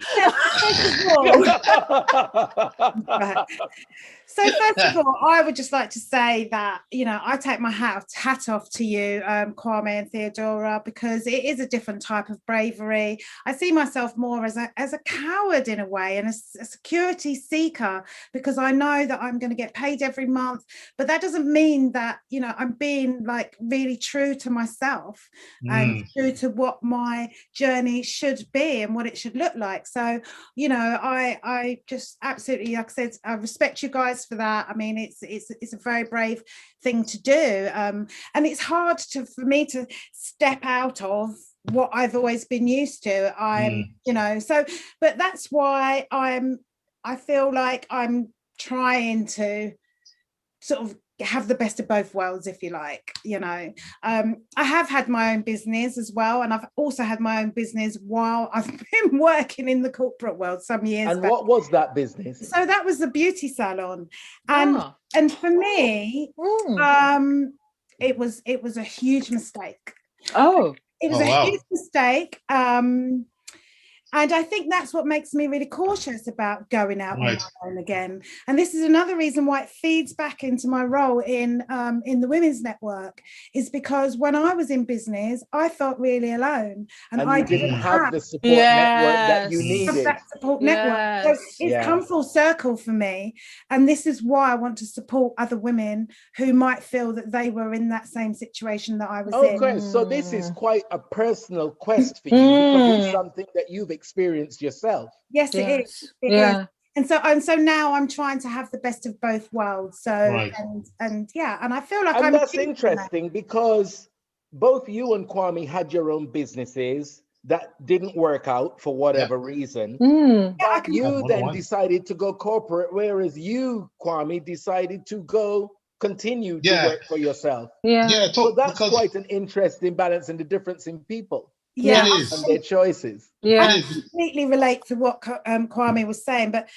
So first of all, I would just like to say that, I take my hat off to you, Kwame and Theodora, because it is a different type of bravery. I see myself more as a coward in a way, and a security seeker, because I know that I'm going to get paid every month. But that doesn't mean that, I'm being like really true to myself and true to what my journey should be and what it should look like. So, I just absolutely, like I said, I respect you guys for that. I mean, it's a very brave thing to do, and it's hard for me to step out of what I've always been used to. But that's why I feel like I'm trying to sort of have the best of both worlds, if you like. I have had my own business as well, and I've also had my own business while I've been working in the corporate world some years and back. What was that business? So that was the beauty salon, and for me, it was a huge mistake. It was a huge mistake. And I think that's what makes me really cautious about going out on Right. my own again. And this is another reason why it feeds back into my role in the Women's Network, is because when I was in business, I felt really alone, and I you didn't didn't have the support network that you needed. that support network. So Yes. it's come full circle for me. And this is why I want to support other women who might feel that they were in that same situation that I was in. Okay, so this is quite a personal quest for you because it's something that you've experienced yourself. Yes, it is. It is. And so now I'm trying to have the best of both worlds. So Right. and yeah, and I feel like And that's interesting because both you and Kwame had your own businesses that didn't work out for whatever reason. But you then decided to go corporate, whereas you, Kwame, decided to go continue to work for yourself. So that's quite an interesting balance and the difference in people. Yeah, and their choices. I completely relate to what Kwame was saying, but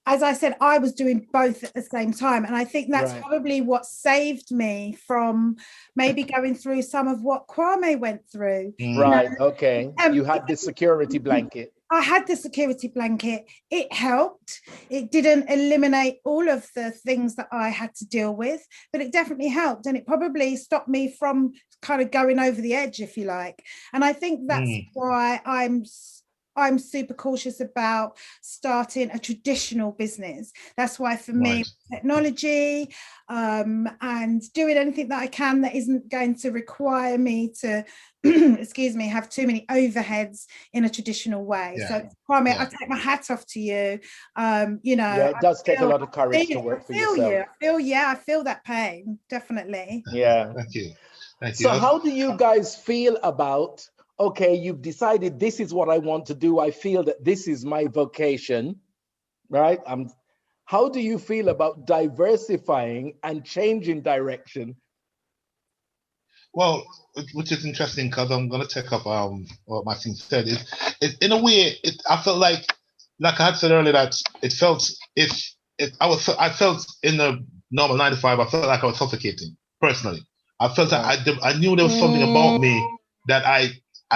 as I said, I was doing both at the same time, and I think that's probably what saved me from maybe going through some of what Kwame went through. Right. Okay. You had the security blanket. I had the security blanket. It helped. It didn't eliminate all of the things that I had to deal with, but it definitely helped. And it probably stopped me from kind of going over the edge, if you like. And I think that's why I'm super cautious about starting a traditional business. That's why for me, technology and doing anything that I can that isn't going to require me to excuse me, have too many overheads in a traditional way. So Kwame, I take my hat off to you. You know, it does take a lot of courage to work for yourself. I feel that pain, definitely. Yeah. Thank you. So how do you guys feel about, okay, you've decided this is what I want to do. I feel that this is my vocation, right? How do you feel about diversifying and changing direction? Well, which is interesting because I'm going to take up what Maxine said. Is in a way, I felt like I had said earlier, that it felt I felt in the normal 9 to 5, I felt like I was suffocating personally. I felt that I knew there was something about me that I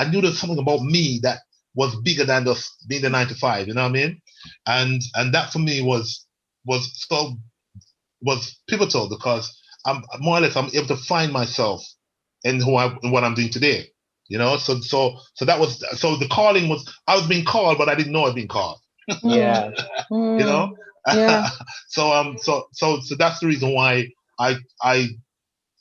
knew there was something about me that was bigger than just being the 9 to 5. You know what I mean? And that for me was pivotal, because I'm more or less I'm able to find myself in what I'm doing today. You know, so that was the calling was, I was being called, but I didn't know I was being called. Yeah. You know? Yeah. So that's the reason why I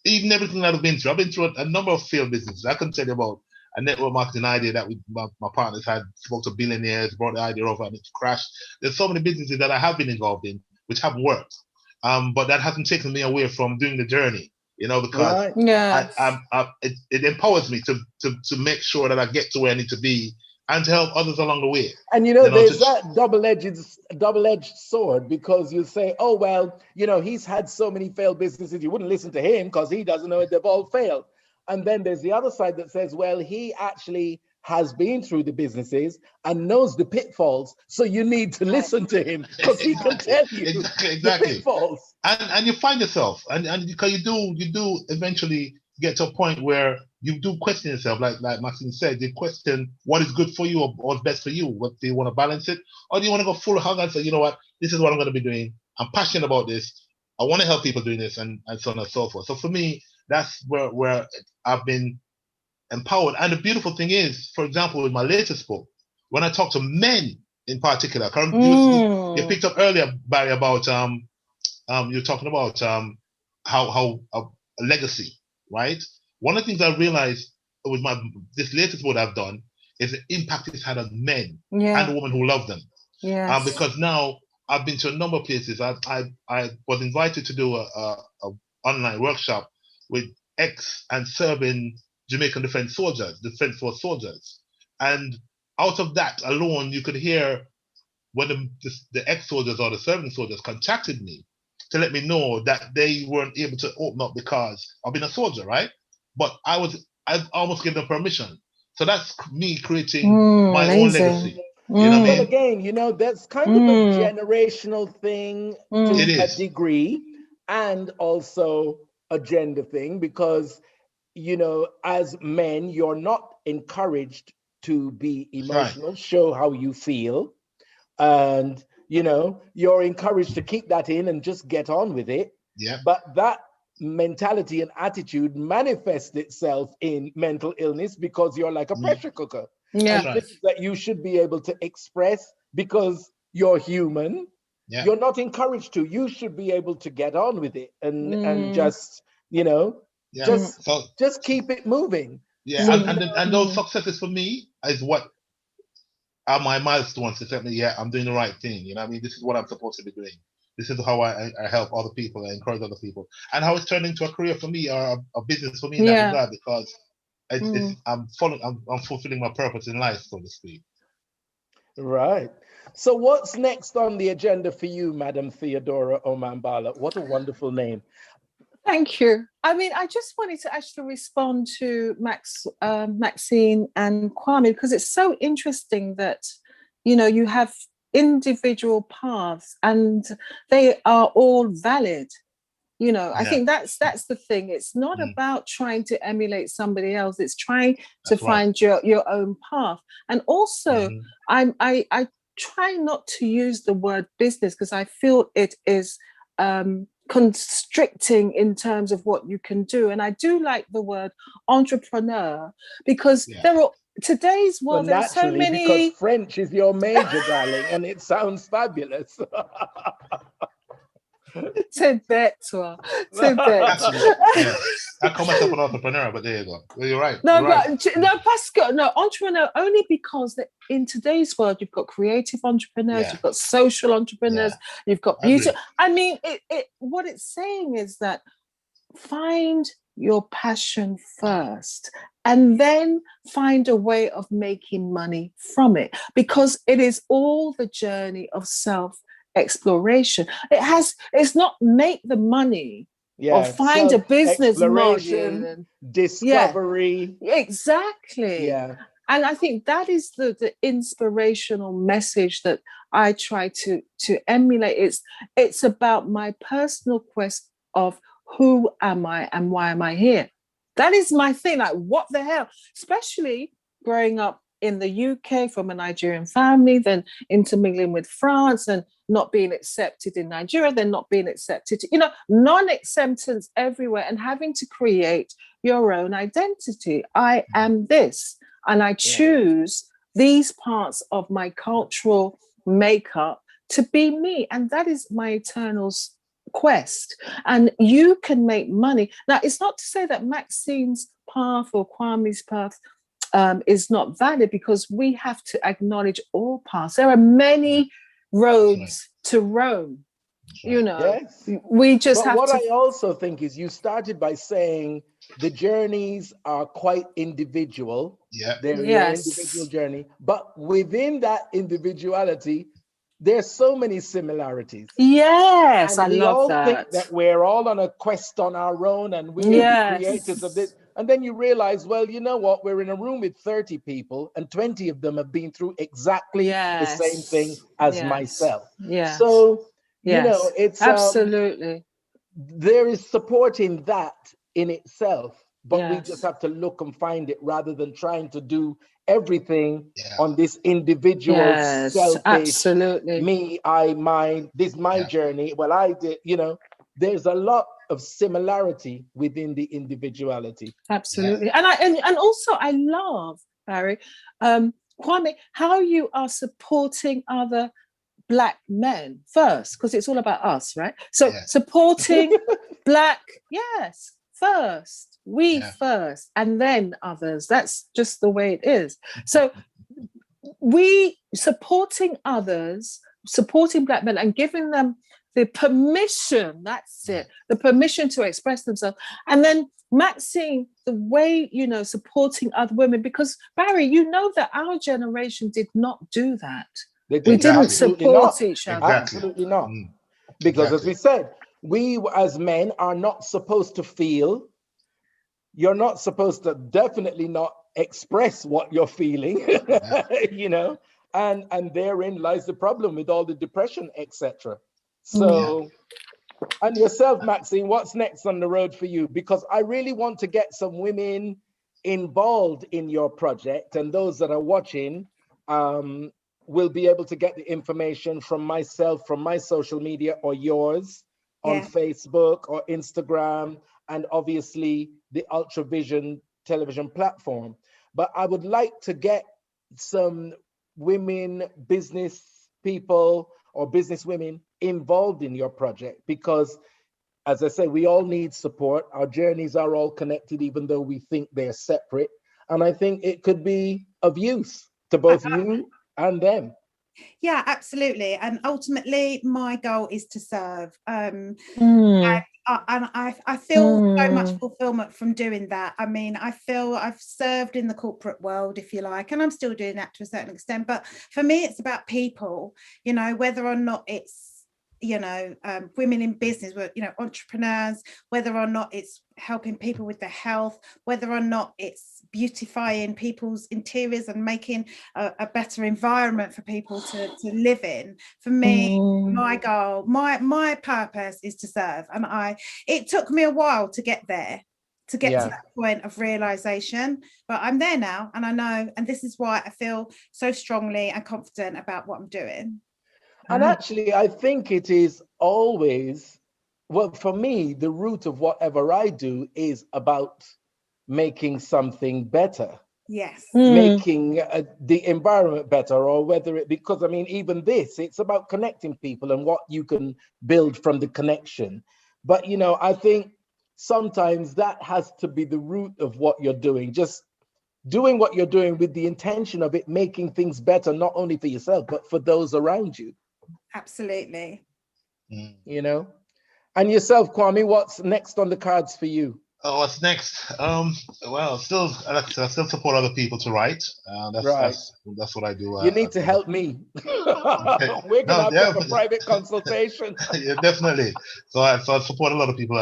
even everything that I've been through a number of failed businesses. I can tell you about a network marketing idea that my partners had, spoke to billionaires, brought the idea over, and it crashed. There's so many businesses that I have been involved in which haven't worked, but that hasn't taken me away from doing the journey. You know, because it empowers me to make sure that I get to where I need to be and to help others along the way. And you know, there's that double-edged sword, because you say, oh, well, you know, he's had so many failed businesses, you wouldn't listen to him because he doesn't know they've all failed. And then there's the other side that says, well, he actually has been through the businesses and knows the pitfalls, so you need to listen to him because he can tell you the pitfalls. And you find yourself, and because you do eventually get to a point where you do question yourself, like Maxine said, you question what is good for you or what's best for you. What do you want to balance it, or do you want to go full hog and say, you know what, this is what I'm going to be doing. I'm passionate about this. I want to help people doing this, and so on and so forth. So for me, that's where I've been empowered. And the beautiful thing is, for example, with my latest book, when I talk to men in particular, you picked up earlier, Barry, about you're talking about how a legacy, right? One of the things I realized with this latest book I've done is the impact it's had on men and the women who love them. Because now I've been to a number of places. I was invited to do a online workshop with ex and serving Jamaican Defence Force soldiers, and out of that alone, you could hear when the ex-soldiers or the serving soldiers contacted me to let me know that they weren't able to open up because I've been a soldier, right? But I've almost given them permission. So that's me creating my own legacy. You know what I mean? But again, you know, that's kind of a generational thing to a degree, and also a gender thing, because, you know, as men, you're not encouraged to be That's right. emotional, show how you feel, and you're encouraged to keep that in and just get on with it. Yeah. But that mentality and attitude manifests itself in mental illness because you're like a pressure cooker. Yeah. And Right. things that you should be able to express because you're human, Yeah. you're not encouraged to. You should be able to get on with it and just, Yeah. just keep it moving. Yeah, So, and those successes for me is what are my milestones to tell me, yeah, I'm doing the right thing. You know what I mean? This is what I'm supposed to be doing. This is how I help other people, I encourage other people. And how it's turned into a career for me or a business for me in that regard, because I'm fulfilling my purpose in life, so to speak. right. So what's next on the agenda for you, Madam Theodora Omambala? What a wonderful name. Thank you. I mean, I just wanted to actually respond to Maxine and Kwame, because it's so interesting that, you have individual paths and they are all valid. I think that's the thing. It's not about trying to emulate somebody else. It's trying to find your own path. And also, I try not to use the word business because I feel it is constricting in terms of what you can do. And I do like the word entrepreneur because there are today's world. Well, there are so many, because French is your major, darling, and it sounds fabulous. Absolutely. Yeah. I call myself an entrepreneur, but there you go. Well, you're right. No, you're right. Pascal, no, entrepreneur only because in today's world you've got creative entrepreneurs, you've got social entrepreneurs, you've got beauty. I mean, what it's saying is that find your passion first and then find a way of making money from it, because it is all the journey of self-exploration. It's not make the money or find a business model. Discovery. Yeah, exactly. Yeah. And I think that is the inspirational message that I try to emulate. It's about my personal quest of who am I and why am I here? That is my thing. Like, what the hell? Especially growing up in the UK from a Nigerian family, then intermingling with France and not being accepted in Nigeria, then not being accepted, non-acceptance everywhere and having to create your own identity. I am this, and I choose these parts of my cultural makeup to be me. And that is my eternal quest. And you can make money. Now, it's not to say that Maxine's path or Kwame's path is not valid, because we have to acknowledge all paths. There are many roads to Rome. We just have to. What I also think is you started by saying the journeys are quite individual. Yeah. They're your individual journey. But within that individuality, there's so many similarities. Yes, and I love that. We all think that we're all on a quest on our own and we're the creators of this. And then you realize, well, you know what? We're in a room with 30 people and 20 of them have been through exactly the same thing as myself. Yes. So, it's absolutely. There is support in that in itself, but we just have to look and find it rather than trying to do everything on this individual selfish, absolutely. Me, I, mine, this my journey. Well, I did, there's a lot of similarity within the individuality. Absolutely. And also I love, Barry, Kwame, how you are supporting other Black men first, because it's all about us, right? So supporting Black, first, first, and then others. That's just the way it is. So we supporting others, supporting Black men and giving them the permission, that's it, the permission to express themselves. And then Maxine, the way, supporting other women, because Barry, that our generation did not do that. We didn't support each other. Absolutely not. Because as we said, we as men are not supposed to feel. You're not supposed to definitely not express what you're feeling, and therein lies the problem with all the depression, etc. So, and yourself, Maxine, what's next on the road for you? Because I really want to get some women involved in your project, and those that are watching will be able to get the information from myself, from my social media or yours on Yeah. Facebook or Instagram, and obviously the ULTRAVISION television platform. But I would like to get some women business people or business women involved in your project, because as I say, we all need support. Our journeys are all connected, even though we think they're separate. And I think it could be of use to both you and them. Yeah, absolutely. And ultimately, my goal is to serve. And I feel so much fulfillment from doing that. I mean, I feel I've served in the corporate world, if you like, and I'm still doing that to a certain extent. But for me, it's about people, you know, whether or not it's, you know, women in business, you know, entrepreneurs, whether or not it's helping people with their health, whether or not it's beautifying people's interiors and making a better environment for people to live in. For me, my goal, my purpose is to serve. And it took me a while to get there, to get to that point of realization, but I'm there now, and I know, and this is why I feel so strongly and confident about what I'm doing. And actually, I think it is always, well, for me, the root of whatever I do is about making something better. Yes. Making the environment better, or whether it, because I mean, even this, it's about connecting people and what you can build from the connection. But, you know, I think sometimes that has to be the root of what you're doing, just doing what you're doing with the intention of it making things better, not only for yourself, but for those around you. Absolutely. You know, and yourself, Kwame, what's next on the cards for you? Oh, what's next? Well, still, like I said, I still support other people to write. That's what I do. You need to help me. We're gonna have to have a private consultation. Yeah, definitely. So I support a lot of people.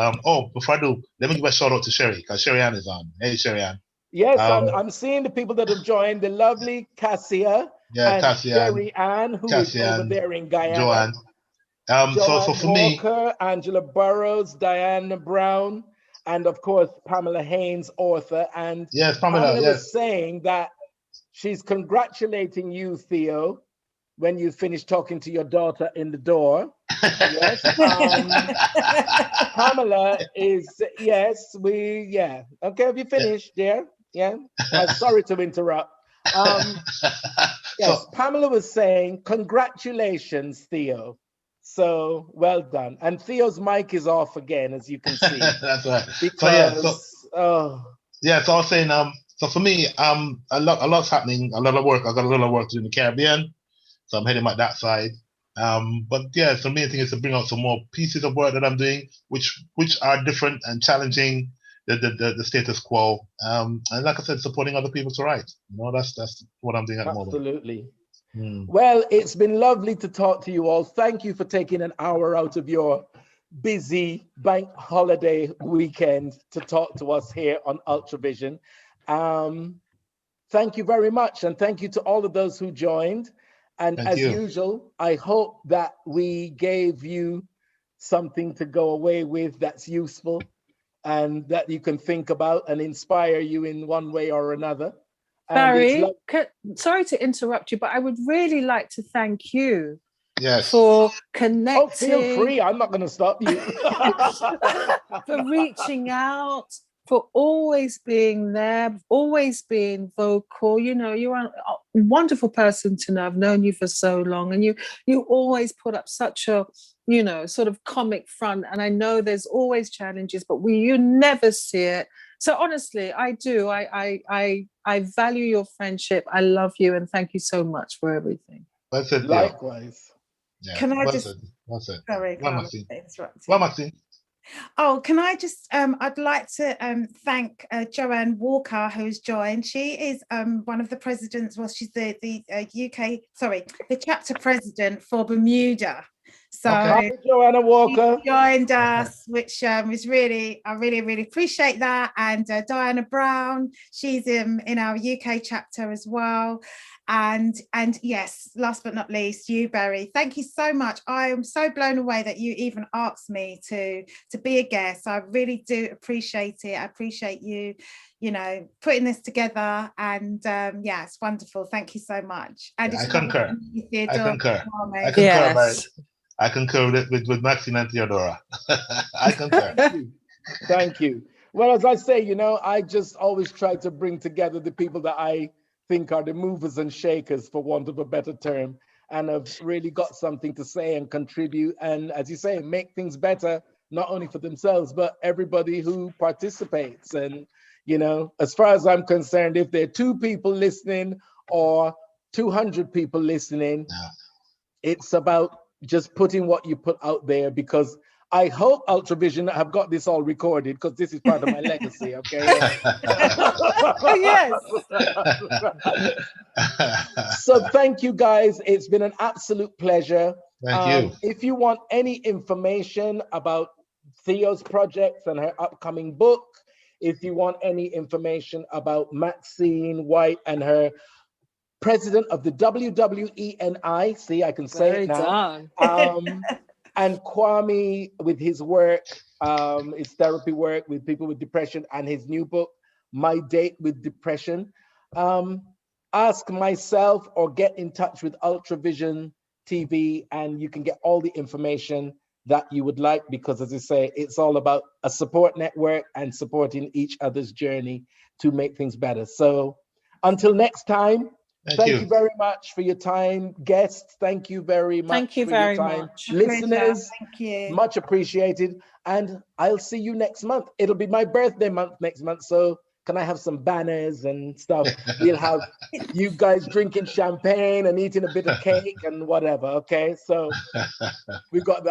Before I do, let me give a shout out to Sherry, because Sherry Ann is on. Hey, Sherry Ann. Yes, I'm seeing the people that have joined. The lovely Cassia and Sherry Ann, who is over there in Guyana. Joanne. So for Walker, me, Angela Burrows, Diana Brown, and of course Pamela Haynes, author. And yes, Pamela was saying that she's congratulating you, Theo, when you finish talking to your daughter in the door. Yes. Pamela is, yes, okay, have you finished, dear? Yeah. Sorry to interrupt. Yes, Pamela was saying, congratulations, Theo. So well done. And Theo's mic is off again, as you can see. That's right. Because, so I was saying, so for me, a lot's happening, a lot of work. I got a lot of work to do in the Caribbean, so I'm heading back that side. But yeah, the main thing is to bring out some more pieces of work that I'm doing, which are different and challenging the status quo. And like I said, supporting other people to write. You know, that's what I'm doing at the moment. Absolutely. Well, it's been lovely to talk to you all. Thank you for taking an hour out of your busy bank holiday weekend to talk to us here on ULTRAVISION. Thank you very much. And thank you to all of those who joined. And as usual, I hope that we gave you something to go away with that's useful and that you can think about and inspire you in one way or another. Barrie, sorry to interrupt you, but I would really like to thank you for connecting. Oh, feel free. I'm not going to stop you. For reaching out, for always being there, always being vocal. You know, you're a wonderful person to know. I've known you for so long, and you always put up such a, you know, sort of comic front. And I know there's always challenges, but you never see it. So honestly, I do. I value your friendship. I love you, and thank you so much for everything. That's it. Likewise. Yeah. Can I just? Sorry, Maxine. Oh, can I just? I'd like to thank Joanne Walker, who's joined. She is one of the presidents. Well, she's the UK. Sorry, the chapter president for Bermuda. So Hi, Joanna Walker. she joined us, which was really, I really appreciate that. And Diana Brown, she's in our UK chapter as well. And yes, last but not least, you, Barrie, thank you so much. I am so blown away that you even asked me to be a guest. I really do appreciate it. I appreciate you, you know, putting this together. And yeah, it's wonderful. Thank you so much. And I concur. I concur. I concur, Barrie. I concur with Maxine and Theodora. I concur. Thank you. Well, as I say, you know, I just always try to bring together the people that I think are the movers and shakers, for want of a better term, and have really got something to say and contribute. And as you say, make things better, not only for themselves, but everybody who participates. And, you know, as far as I'm concerned, if there are 2 people listening or 200 people listening, it's about just putting what you put out there, because I hope ULTRAVISION have got this all recorded, because this is part of my legacy, okay? Yes. So thank you, guys. It's been an absolute pleasure. Thank you. If you want any information about Theo's projects and her upcoming book, if you want any information about Maxine White and her president of the WWENI, see, I can say it now. And Kwame with his work, his therapy work with people with depression, and his new book, My Date with Depression. Ask myself or get in touch with ULTRAVISION TV, and you can get all the information that you would like, because as I say, it's all about a support network and supporting each other's journey to make things better. So until next time, thank you very much for your time. Guests, thank you very much. Thank you very much. Listeners, thank you. much appreciated. And I'll see you next month. It'll be my birthday month next month. So can I have some banners and stuff? We'll have you guys drinking champagne and eating a bit of cake and whatever. Okay. So we've got that.